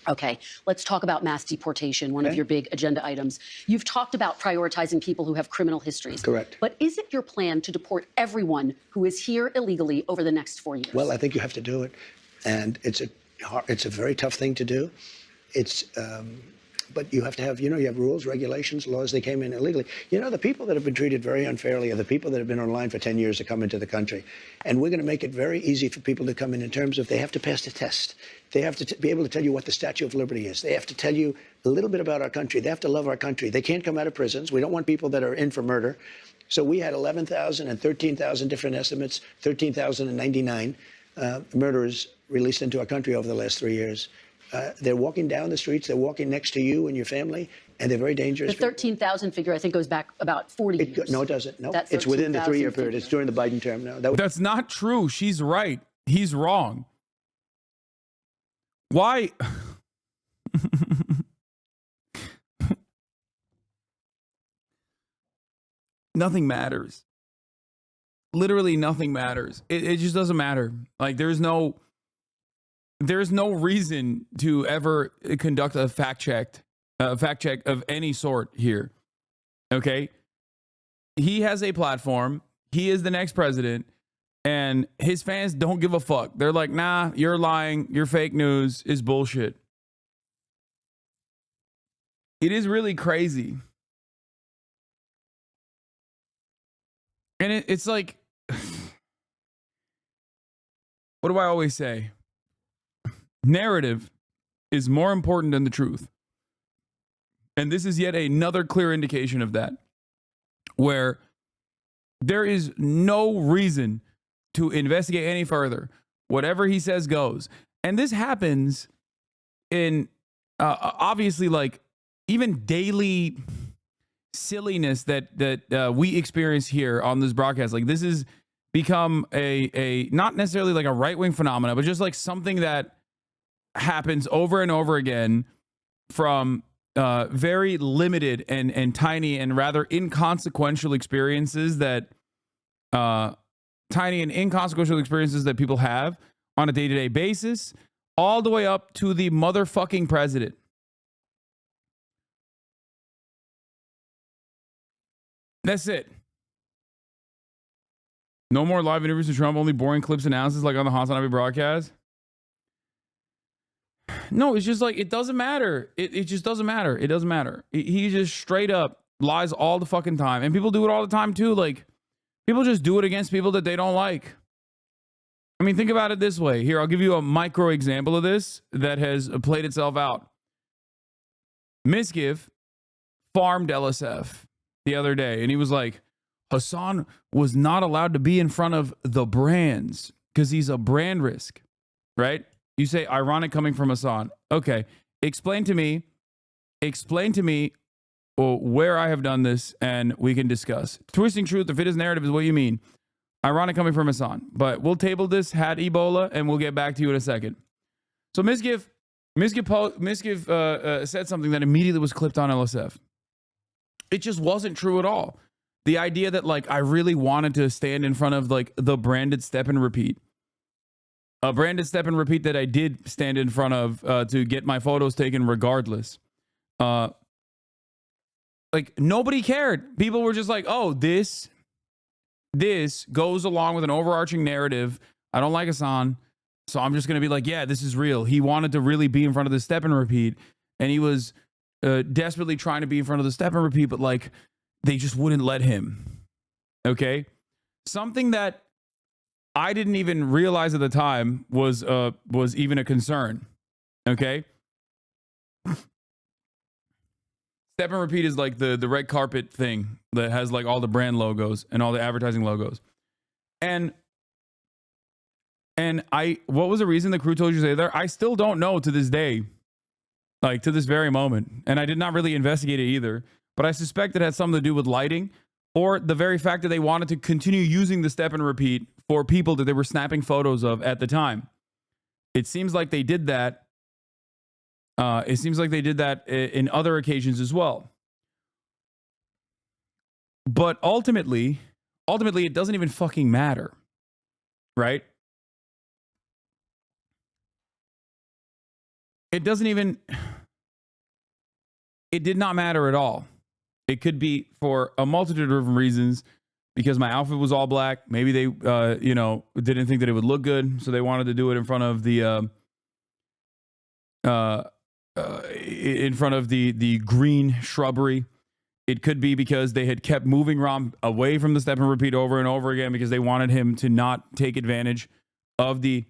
Okay, let's talk about mass deportation, one of your big agenda items. You've talked about prioritizing people who have criminal histories. Correct. But is it your plan to deport everyone who is here illegally over the next 4 years? Well, I think you have to do it. And it's a very tough thing to do. But you have to have, you have rules, regulations, laws. They came in illegally. The people that have been treated very unfairly are the people that have been online for 10 years to come into the country. And we're going to make it very easy for people to come in terms of they have to pass the test. They have to be able to tell you what the Statue of Liberty is. They have to tell you a little bit about our country. They have to love our country. They can't come out of prisons. We don't want people that are in for murder. So we had 11,000 and 13,000 different estimates, 13,099 murderers released into our country over the last 3 years. They're walking down the streets. They're walking next to you and your family, and they're very dangerous. The 13,000 figure, I think, goes back about 40 years. No, it doesn't. No, it's within the 3-year period. It's during the Biden term now. That's not true. She's right. He's wrong. Why? Nothing matters. Literally nothing matters. It just doesn't matter. Like there's no reason to ever conduct a fact check of any sort here. Okay? He has a platform. He is the next president. And his fans don't give a fuck. They're like, nah, you're lying. Your fake news is bullshit. It is really crazy. And it's like, what do I always say? Narrative is more important than the truth. And this is yet another clear indication of that, where there is no reason to investigate any further. Whatever he says goes. And this happens in obviously like even daily silliness that we experience here on this broadcast. Like this has become a not necessarily like a right-wing phenomena, but just like something that happens over and over again from very limited and tiny and rather inconsequential experiences that people have on a day-to-day basis, all the way up to the motherfucking president. That's it. No more live interviews with Trump, only boring clips and analysis like on the HasanAbi broadcast. No, it's just like, it doesn't matter. It just doesn't matter. It doesn't matter. He just straight up lies all the fucking time. And people do it all the time too. Like, people just do it against people that they don't like. I mean, think about it this way. Here, I'll give you a micro example of this that has played itself out. Misgiv farmed LSF the other day, and he was like, Hasan was not allowed to be in front of the brands because he's a brand risk, right? You say ironic coming from Hasan. Okay, explain to me where I have done this, and we can discuss. Twisting truth, if it is narrative, is what you mean. Ironic coming from Hasan. But we'll table this, had Ebola, and we'll get back to you in a second. So Misgiv Miskiv said something that immediately was clipped on LSF. It just wasn't true at all. The idea that like I really wanted to stand in front of like the branded step and repeat. A branded step and repeat that I did stand in front of to get my photos taken regardless. Like nobody cared. People were just like, oh, this goes along with an overarching narrative. I don't like Hasan. So I'm just going to be like, yeah, this is real. He wanted to really be in front of the step and repeat. And he was desperately trying to be in front of the step and repeat, but like they just wouldn't let him. Okay. Something that I didn't even realize at the time was even a concern. Okay. Step and repeat is like the red carpet thing that has like all the brand logos and all the advertising logos. And what was the reason the crew told you to stay there? I still don't know to this day, like to this very moment. And I did not really investigate it either, but I suspect it had something to do with lighting or the very fact that they wanted to continue using the step and repeat for people that they were snapping photos of at the time. It seems like they did that. It seems like they did that in other occasions as well. But ultimately, it doesn't even fucking matter, right? It doesn't even, it did not matter at all. It could be for a multitude of different reasons because my outfit was all black. Maybe they, didn't think that it would look good. So they wanted to do it in front of the, the green shrubbery. It could be because they had kept moving Rom away from the step and repeat over and over again because they wanted him to not take advantage of the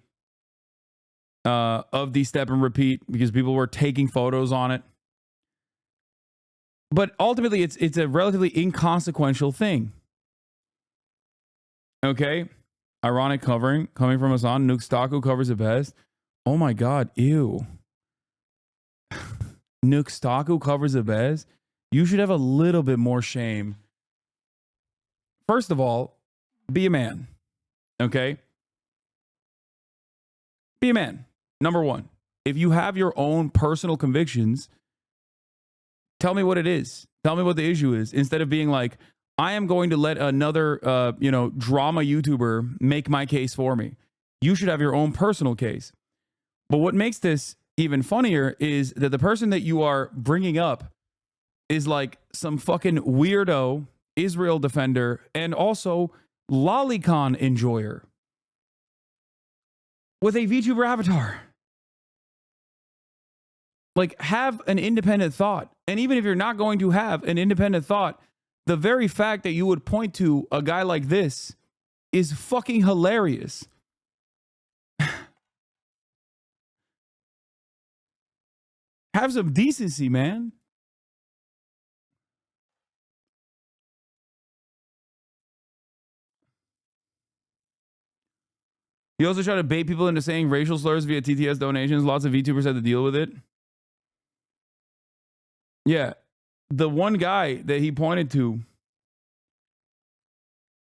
step and repeat because people were taking photos on it. But ultimately, it's a relatively inconsequential thing. Okay? Ironic covering coming from Hasan. Nuke Staku covers it best. Oh my God, ew. Nuke Staku covers it best. You should have a little bit more shame. First of all, be a man. Okay? Be a man. Number one, if you have your own personal convictions, tell me what it is. Tell me what the issue is. Instead of being like, I am going to let another, drama YouTuber make my case for me. You should have your own personal case. But what makes this even funnier is that the person that you are bringing up is like some fucking weirdo Israel defender and also lolicon enjoyer with a VTuber avatar. Like, have an independent thought. And even if you're not going to have an independent thought, the very fact that you would point to a guy like this is fucking hilarious. Have some decency, man. You also try to bait people into saying racial slurs via TTS donations. Lots of VTubers had to deal with it. Yeah. The one guy that he pointed to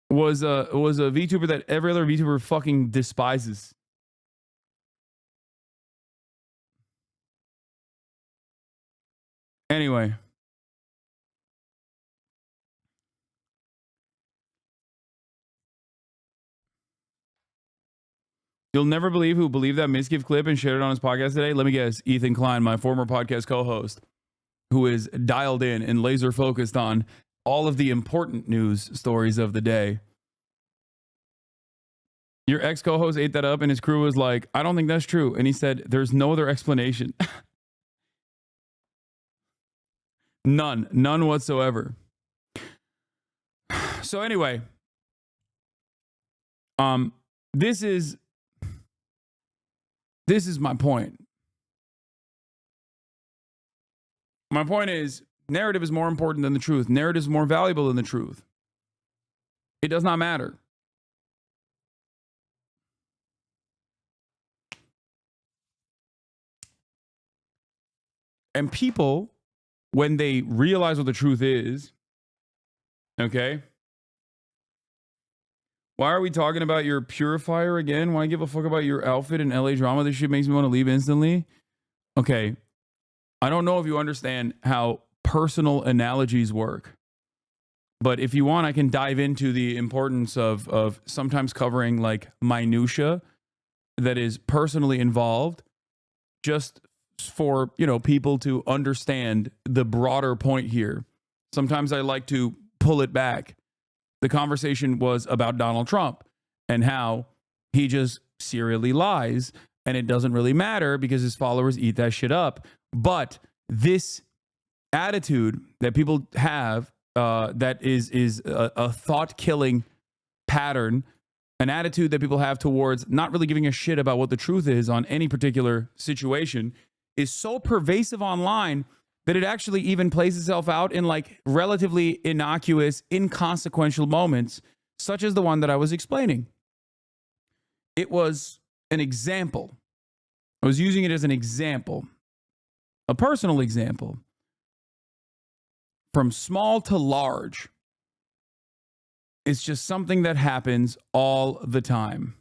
was a VTuber that every other VTuber fucking despises. Anyway. You'll never believe who believed that Miskiv clip and shared it on his podcast today. Let me guess. Ethan Klein, my former podcast co-host, who is dialed in and laser focused on all of the important news stories of the day. Your ex co-host ate that up and his crew was like, I don't think that's true. And he said, there's no other explanation. None whatsoever. So anyway, this is my point. My point is, narrative is more important than the truth. Narrative is more valuable than the truth. It does not matter. And people, when they realize what the truth is, okay? Why are we talking about your purifier again? Why give a fuck about your outfit in LA drama? This shit makes me want to leave instantly. Okay, I don't know if you understand how personal analogies work, but if you want, I can dive into the importance of sometimes covering like minutia that is personally involved, just for, you know, people to understand the broader point here. Sometimes I like to pull it back. The conversation was about Donald Trump and how he just serially lies, and it doesn't really matter because his followers eat that shit up. But this attitude that people have, that is a thought-killing pattern, an attitude that people have towards not really giving a shit about what the truth is on any particular situation, is so pervasive online that it actually even plays itself out in like relatively innocuous, inconsequential moments, such as the one that I was explaining. It was an example. I was using it as an example, a personal example. From small to large, it's just something that happens all the time.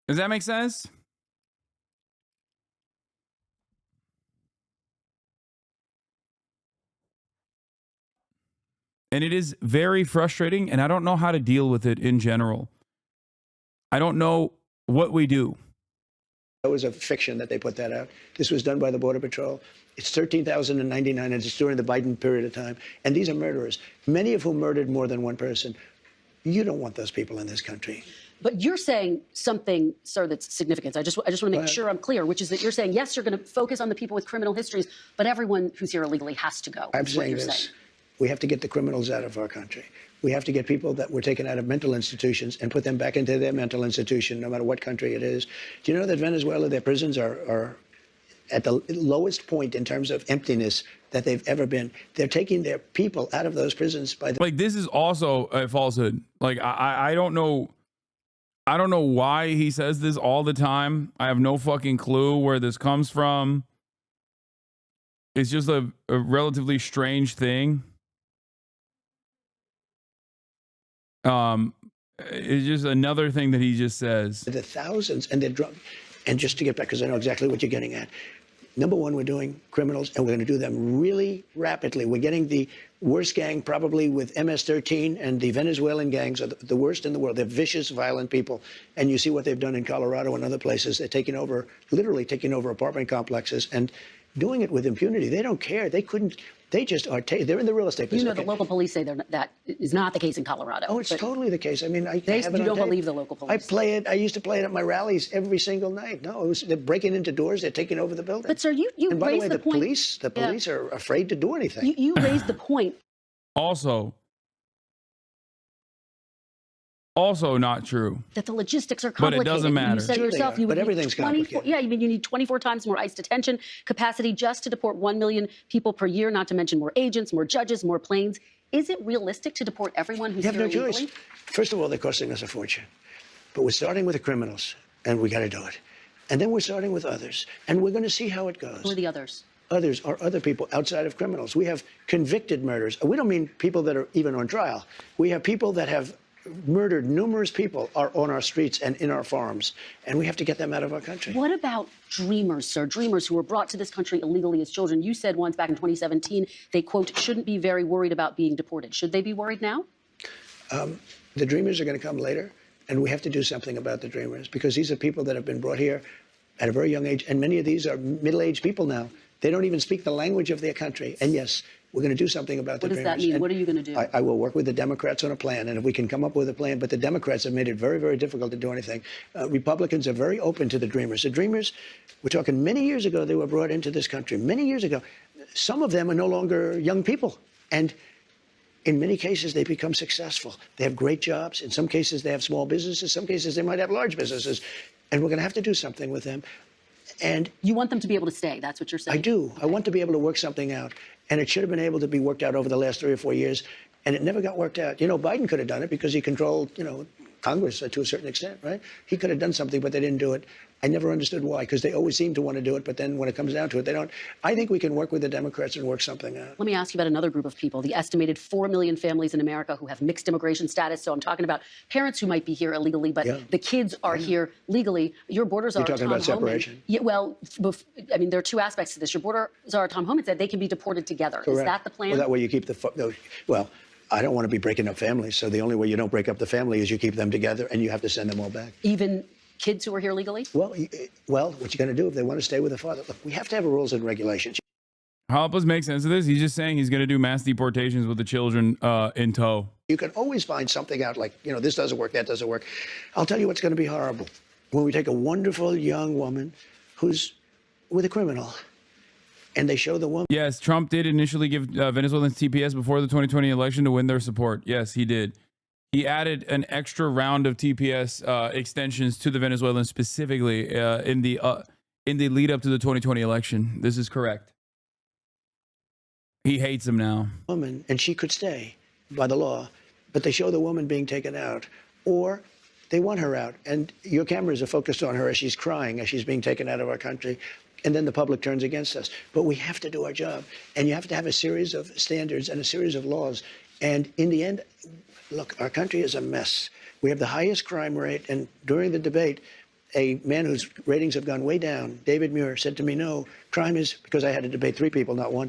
Does that make sense? And it is very frustrating, and I don't know how to deal with it in general. I don't know what we do. That was a fiction that they put that out. This was done by the Border Patrol. It's 13,099, and it's during the Biden period of time. And these are murderers, many of whom murdered more than one person. You don't want those people in this country. But you're saying something, sir, that's significant. I just want to make sure I'm clear, which is that you're saying, yes, you're going to focus on the people with criminal histories, but everyone who's here illegally has to go. I'm saying this. We have to get the criminals out of our country. We have to get people that were taken out of mental institutions and put them back into their mental institution, no matter what country it is. Do you know that Venezuela, their prisons are at the lowest point in terms of emptiness that they've ever been? They're taking their people out of those prisons by the... Like, this is also a falsehood. Like, I don't know. I don't know why he says this all the time. I have no fucking clue where this comes from. It's just a relatively strange thing. It's just another thing that he just says. The thousands, and they're drunk. And just to get back, because I know exactly what you're getting at. Number one, we're doing criminals, and we're going to do them really rapidly. We're getting the worst gang, probably with MS-13, and the Venezuelan gangs are the worst in the world. They're vicious, violent people. And you see what they've done in Colorado and other places. They're taking over, literally taking over apartment complexes and doing it with impunity. They don't care. They couldn't. They just are. They're in the real estate business. You know, the local police say that is not the case in Colorado. Oh, it's totally the case. I mean, I have it on you don't tape. believe the local police. I play it. I used to play it at my rallies every single night. No, they're breaking into doors. They're taking over the building. But sir, you and by the raised way, the point. The police are afraid to do anything. You raised the point. Also not true. That the logistics are But complicated. it doesn't matter. You said yourself you would need everything's 24. Yeah, you mean you need 24 times more ICE detention capacity just to deport 1 million people per year, not to mention more agents, more judges, more planes. Is it realistic to deport everyone who's You have here no choice. illegally? First of all, they're costing us a fortune. But we're starting with the criminals, and we got to do it. And then we're starting with others, and we're going to see how it goes. Who are the others? Others are other people outside of criminals. We have convicted murders. We don't mean people that are even on trial. We have people that have murdered numerous people are on our streets and in our farms, and we have to get them out of our country. What about dreamers, sir? Dreamers who were brought to this country illegally as children. You said once back in 2017, they, quote, shouldn't be very worried about being deported. Should they be worried now? The dreamers are going to come later, and we have to do something about the dreamers, because these are people that have been brought here at a very young age, and many of these are middle-aged people now. They don't even speak the language of their country. And yes, we're going to do something about the dreamers. What does that mean? And what are you going to do? I will work with the Democrats on a plan, and if we can come up with a plan, but the Democrats have made it very, very difficult to do anything. Republicans are very open to the dreamers. The dreamers, we're talking many years ago, they were brought into this country, many years ago. Some of them are no longer young people. And in many cases, they become successful. They have great jobs. In some cases, they have small businesses. In some cases, they might have large businesses. And we're going to have to do something with them. And you want them to be able to stay. That's what you're saying. I do. Okay. I want to be able to work something out. And it should have been able to be worked out over the last 3 or 4 years. And it never got worked out. You know, Biden could have done it because he controlled, you know, Congress to a certain extent, right? He could have done something, but they didn't do it. I never understood why, because they always seem to want to do it, but then when it comes down to it, they don't. I think we can work with the Democrats and work something out. Let me ask you about another group of people, the estimated 4 million families in America who have mixed immigration status. So I'm talking about parents who might be here illegally, but the kids are here legally. Your borders are. You're talking about separation? Yeah, well, I mean, there are two aspects to this. Your borders are Tom Homan said they can be deported together. Correct. Is that the plan? Well, that way you keep well, I don't want to be breaking up families, so the only way you don't break up the family is you keep them together, and you have to send them all back. Even kids who are here legally? Well, what you're going to do if they want to stay with the father? Look, we have to have rules and regulations. How help us make sense of this? He's just saying he's going to do mass deportations with the children in tow. You can always find something out, like, this doesn't work, that doesn't work. I'll tell you what's going to be horrible. When we take a wonderful young woman who's with a criminal, and they show the woman. Yes, Trump did initially give Venezuelans TPS before the 2020 election to win their support. Yes, he did. He added an extra round of TPS extensions to the Venezuelans specifically in the lead up to the 2020 election. This is correct. He hates them now. Woman, and she could stay by the law, but they show the woman being taken out, or they want her out, and your cameras are focused on her as she's crying, as she's being taken out of our country. And then the public turns against us. But we have to do our job. And you have to have a series of standards and a series of laws. And in the end, look, our country is a mess. We have the highest crime rate. And during the debate, a man whose ratings have gone way down, David Muir, said to me, no, crime is, because I had to debate 3 people, not one.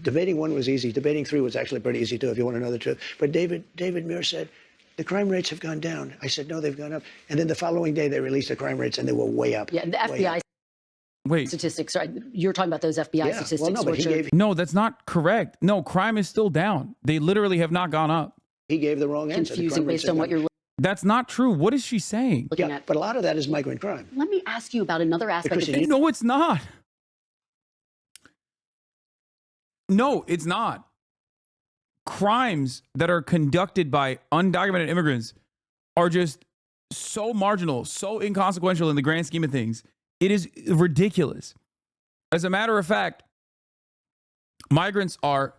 Debating 1 was easy. Debating 3 was actually pretty easy, too, if you want to know the truth. But David Muir said, the crime rates have gone down. I said, no, they've gone up. And then the following day, they released the crime rates, and they were way up. Yeah, and the FBI Wait. statistics. Right? You're talking about those FBI statistics. Well, no, but No, that's not correct. No, crime is still down. They literally have not gone up. he gave the wrong answer. confusing based on what you're That's not true. What is she saying? looking at. But a lot of that is migrant crime. Let me ask you about another aspect Because of you this. No, it's not. No, it's not. Crimes that are conducted by undocumented immigrants are just so marginal, so inconsequential in the grand scheme of things. It is ridiculous. As a matter of fact, migrants are,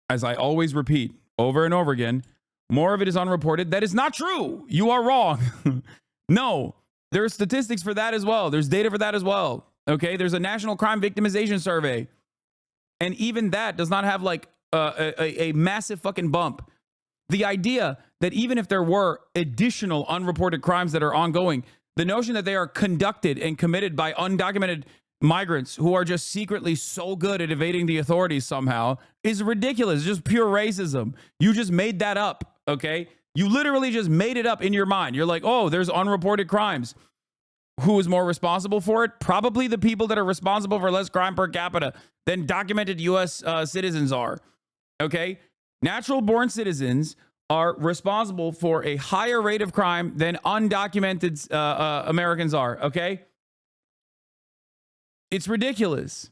as I always repeat over and over again, more of it is unreported. That is not true. You are wrong. No, there are statistics for that as well. There's data for that as well. Okay, there's a national crime victimization survey. And even that does not have like a massive fucking bump. The idea that even if there were additional unreported crimes that are ongoing, the notion that they are conducted and committed by undocumented migrants who are just secretly so good at evading the authorities somehow is ridiculous. It's just pure racism. You just made that up, okay? You literally just made it up in your mind. You're like, oh, there's unreported crimes. Who is more responsible for it? Probably the people that are responsible for less crime per capita than documented U.S. Citizens are, okay? Natural-born citizens are responsible for a higher rate of crime than undocumented Americans are, okay? It's ridiculous.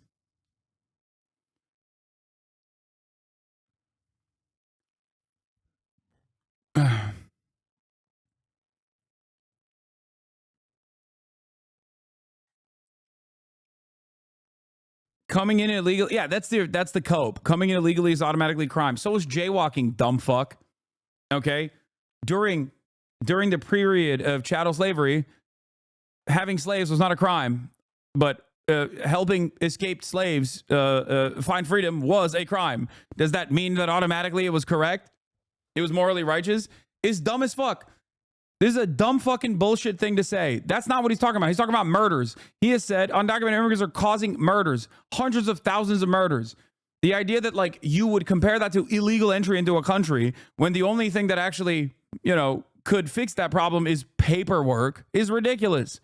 Coming in illegally, yeah, that's the cope. Coming in illegally is automatically crime. So is jaywalking, dumb fuck. Okay? During the period of chattel slavery, having slaves was not a crime, but helping escaped slaves find freedom was a crime. Does that mean that automatically it was correct? It was morally righteous? It's dumb as fuck. This is a dumb fucking bullshit thing to say. That's not what he's talking about. He's talking about murders. He has said undocumented immigrants are causing murders, hundreds of thousands of murders. The idea that like you would compare that to illegal entry into a country when the only thing that actually, could fix that problem is paperwork is ridiculous.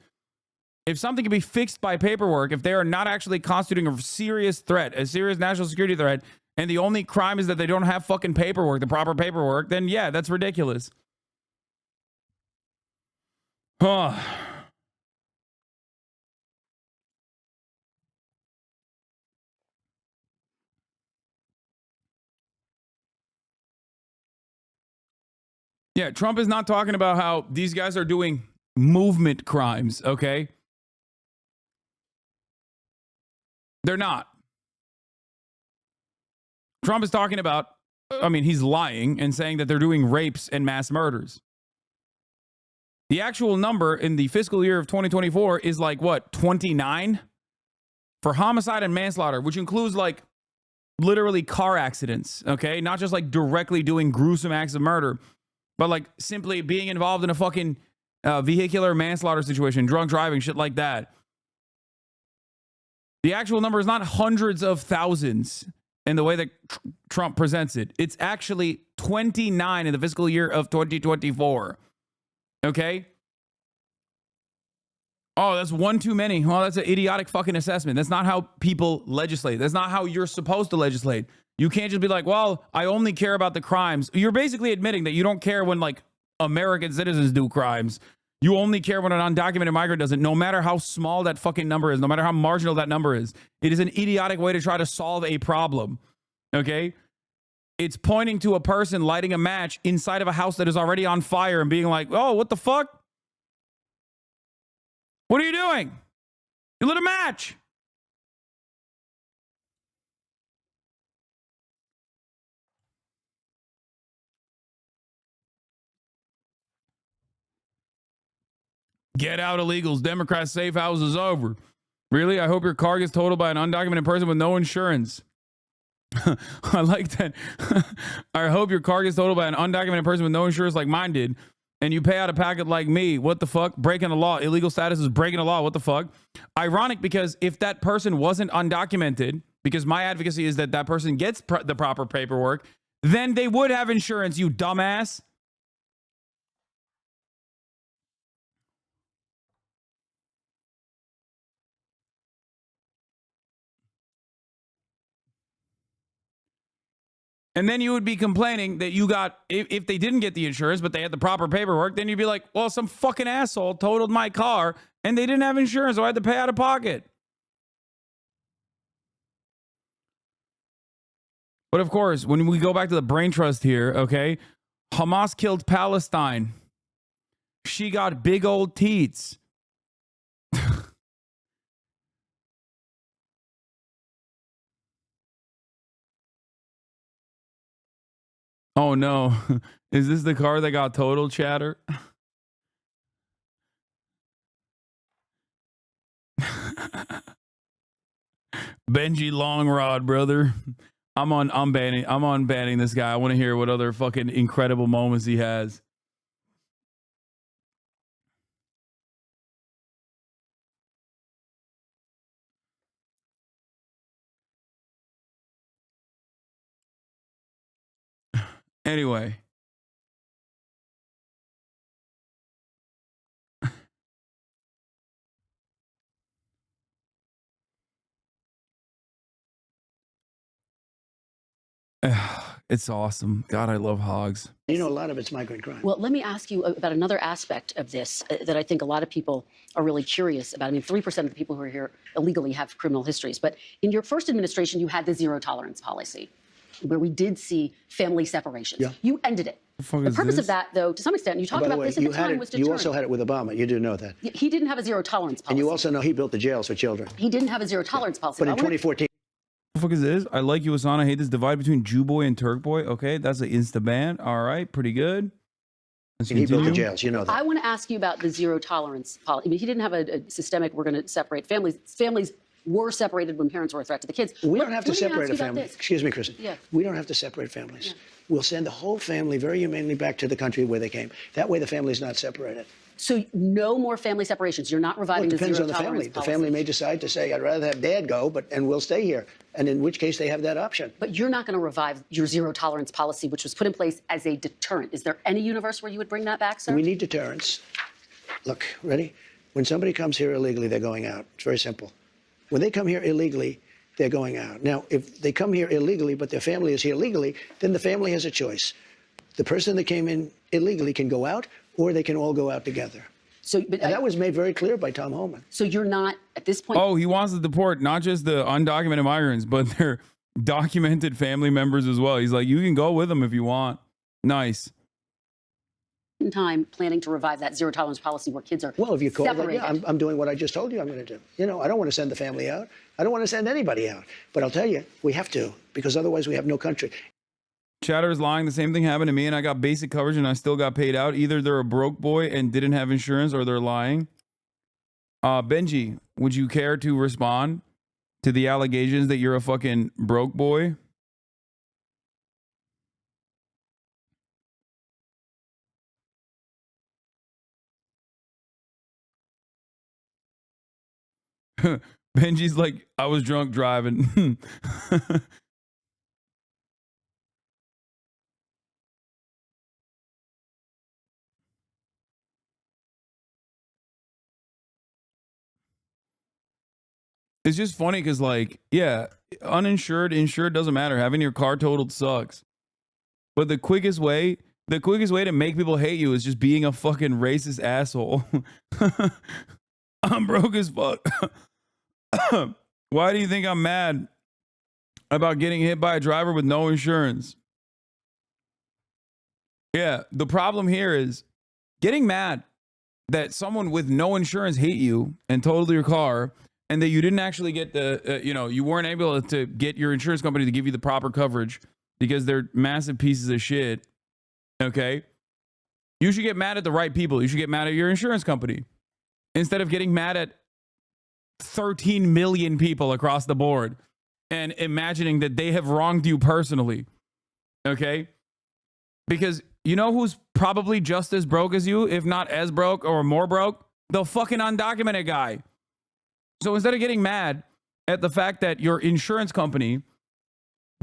If something can be fixed by paperwork, if they are not actually constituting a serious threat, a serious national security threat, and the only crime is that they don't have fucking paperwork, the proper paperwork, then yeah, that's ridiculous. Huh. Yeah, Trump is not talking about how these guys are doing movement crimes, okay? They're not. Trump is talking about, he's lying and saying that they're doing rapes and mass murders. The actual number in the fiscal year of 2024 is like, what, 29? For homicide and manslaughter, which includes like literally car accidents, okay? Not just like directly doing gruesome acts of murder, but like simply being involved in a fucking vehicular manslaughter situation, drunk driving, shit like that. The actual number is not hundreds of thousands in the way that Trump presents it. It's actually 29 in the fiscal year of 2024. Okay? Oh, that's one too many. Well, that's an idiotic fucking assessment. That's not how people legislate. That's not how you're supposed to legislate. You can't just be like, well, I only care about the crimes. You're basically admitting that you don't care when like American citizens do crimes. You only care when an undocumented migrant does it, no matter how small that fucking number is, no matter how marginal that number is. It is an idiotic way to try to solve a problem. Okay? It's pointing to a person lighting a match inside of a house that is already on fire and being like, oh, what the fuck? What are you doing? You lit a match. Get out illegals. Democrats safe house is over. Really? I hope your car gets totaled by an undocumented person with no insurance. I like that. I hope your car gets totaled by an undocumented person with no insurance like mine did. And you pay out of pocket like me. What the fuck? Breaking the law. Illegal status is breaking the law. What the fuck? Ironic, because if that person wasn't undocumented, because my advocacy is that that person gets the proper paperwork, then they would have insurance, you dumbass. And then you would be complaining that you got, if they didn't get the insurance, but they had the proper paperwork, then you'd be like, well, some fucking asshole totaled my car and they didn't have insurance, so I had to pay out of pocket. But of course, when we go back to the brain trust here, okay, Hamas killed Palestine. She got big old teats. Oh no. Is this the car that got totaled, chatter? Benji Longrod, brother. I'm on banning this guy. I want to hear what other fucking incredible moments he has. Anyway. It's awesome. God, I love hogs. You know, a lot of it's migrant crime. Well, let me ask you about another aspect of this that I think a lot of people are really curious about. I mean, 3% of the people who are here illegally have criminal histories. But in your first administration, you had the zero tolerance policy, where we did see family separations. Yeah. You ended it. The purpose of that, though, to some extent, you talked about this at the time, was deterrent. You also had it with Obama. You do know that. He didn't have a zero tolerance policy. And you also know he built the jails for children. He didn't have a zero tolerance policy. But in 2014. What the fuck is this? I like you, Hasan. I hate this divide between Jew boy and Turk boy. Okay, that's an insta ban. All right, pretty good. He built the jails, you know that. I want to ask you about the zero tolerance policy. I mean, he didn't have a systemic, we're going to separate families. Families were separated when parents were a threat to the kids. We don't have to separate a family. Excuse me, Kristen. Yeah. We don't have to separate families. Yeah. We'll send the whole family very humanely back to the country where they came. That way the family's not separated. So no more family separations. You're not reviving the zero tolerance policy. It depends on the family. The family may decide to say, I'd rather have dad go, and we'll stay here. And in which case they have that option. But you're not going to revive your zero tolerance policy, which was put in place as a deterrent. Is there any universe where you would bring that back, sir? We need deterrence. Look, ready? When somebody comes here illegally, they're going out. It's very simple. When they come here illegally, they're going out. Now, if they come here illegally, but their family is here legally, then the family has a choice. The person that came in illegally can go out, or they can all go out together. And that was made very clear by Tom Homan. So you're not, at this point... Oh, he wants to deport not just the undocumented migrants, but their documented family members as well. He's like, you can go with them if you want. Nice. In time, planning to revive that zero tolerance policy where kids are Well, if you call separated. that, yeah, I'm doing what I just told you I'm going to do. You know, I don't want to send the family out. I don't want to send anybody out. But I'll tell you, we have to, because otherwise we have no country. Chatter's lying. The same thing happened to me, and I got basic coverage, and I still got paid out. Either they're a broke boy and didn't have insurance, or they're lying. Benji, would you care to respond to the allegations that you're a fucking broke boy? Benji's like, I was drunk driving. It's just funny because, like, yeah, uninsured, insured doesn't matter. Having your car totaled sucks. But the quickest way to make people hate you is just being a fucking racist asshole. I'm broke as fuck. Why do you think I'm mad about getting hit by a driver with no insurance? Yeah, the problem here is getting mad that someone with no insurance hit you and totaled your car, and that you didn't actually get the, you weren't able to get your insurance company to give you the proper coverage because they're massive pieces of shit. Okay? You should get mad at the right people. You should get mad at your insurance company instead of getting mad at 13 million people across the board and imagining that they have wronged you personally. Okay? Because you know who's probably just as broke as you, if not as broke or more broke? The fucking undocumented guy. So instead of getting mad at the fact that your insurance company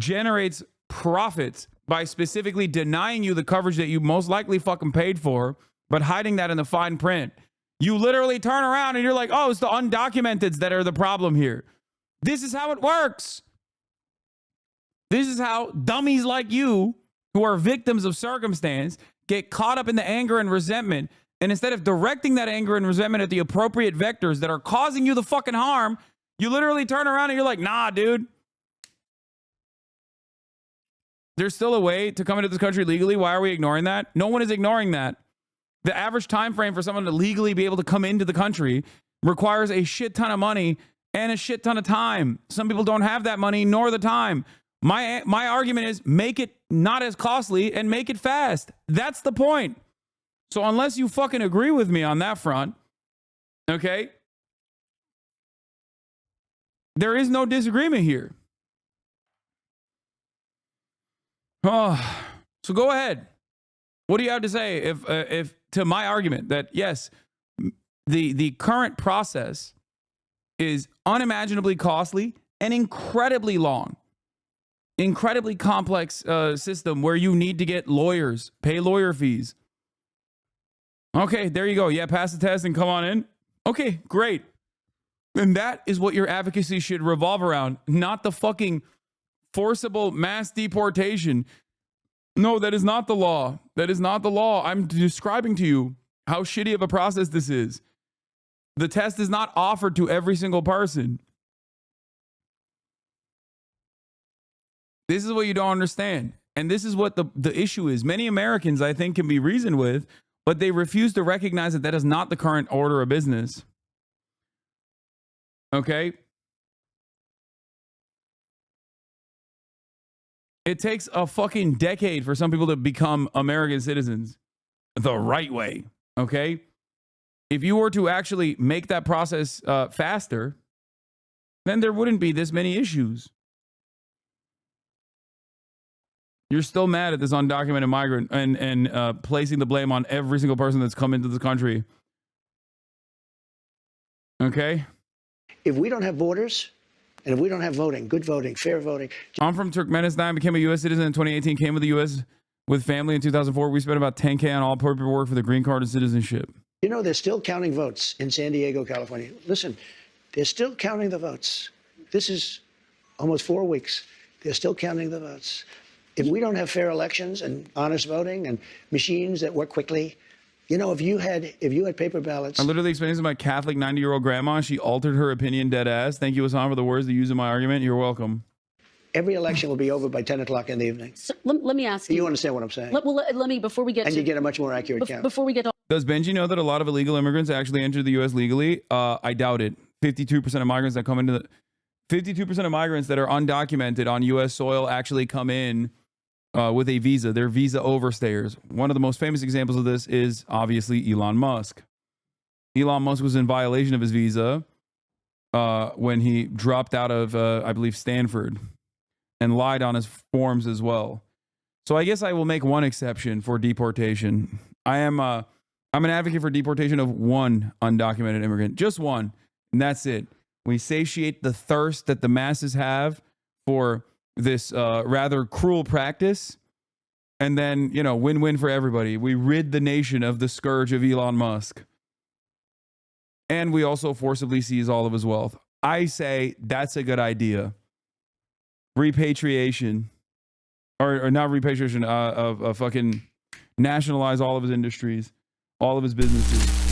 generates profits by specifically denying you the coverage that you most likely fucking paid for, but hiding that in the fine print, you literally turn around and you're like, oh, it's the undocumenteds that are the problem here. This is how it works. This is how dummies like you, who are victims of circumstance, get caught up in the anger and resentment. And instead of directing that anger and resentment at the appropriate vectors that are causing you the fucking harm, you literally turn around and you're like, nah, dude. There's still a way to come into this country legally. Why are we ignoring that? No one is ignoring that. The average time frame for someone to legally be able to come into the country requires a shit ton of money and a shit ton of time. Some people don't have that money nor the time. My argument is make it not as costly and make it fast. That's the point. So unless you fucking agree with me on that front, okay, there is no disagreement here. Oh, so go ahead. What do you have to say if to my argument that yes, the current process is unimaginably costly and incredibly long, incredibly complex system where you need to get lawyers, pay lawyer fees. Okay, there you go. Yeah, pass the test and come on in. Okay, great. And that is what your advocacy should revolve around, not the fucking forcible mass deportation. No, that is not the law. That is not the law. I'm describing to you how shitty of a process this is. The test is not offered to every single person. This is what you don't understand. And this is what the issue is. Many Americans, I think, can be reasoned with, but they refuse to recognize that that is not the current order of business. Okay? It takes a fucking decade for some people to become American citizens the right way. Okay? If you were to actually make that process faster, then there wouldn't be this many issues. You're still mad at this undocumented migrant and placing the blame on every single person that's come into this country. Okay? If we don't have borders, and if we don't have voting, good voting, fair voting. I'm from Turkmenistan, became a U.S. citizen in 2018, came to the U.S. with family in 2004. We spent about $10K on all paperwork for the green card and citizenship. You know, they're still counting votes in San Diego, California. Listen, they're still counting the votes. This is almost 4 weeks. They're still counting the votes. If we don't have fair elections and honest voting and machines that work quickly, you know, if you had paper ballots. I literally explained this to my Catholic 90-year-old grandma. She altered her opinion dead ass. Thank you, Hasan, for the words to use in my argument. You're welcome. Every election will be over by 10 o'clock in the evening. So, let me ask you. You understand what I'm saying? Let me, before we get and to... you get a much more accurate count. Before we get to... Does Benji know that a lot of illegal immigrants actually enter the U.S. legally? I doubt it. 52% of migrants that come into the... 52% of migrants that are undocumented on U.S. soil actually come in with a visa. They're visa overstayers. One of the most famous examples of this is obviously Elon Musk. Elon Musk was in violation of his visa when he dropped out of, I believe, Stanford and lied on his forms as well. So I guess I will make one exception for deportation. I'm an advocate for deportation of one undocumented immigrant, just one, and that's it. We satiate the thirst that the masses have for this rather cruel practice, and then, you know, win-win for everybody. We rid the nation of the scourge of Elon Musk, and we also forcibly seize all of his wealth. I say that's a good idea. Repatriation, or not repatriation, of fucking nationalize all of his industries, all of his businesses.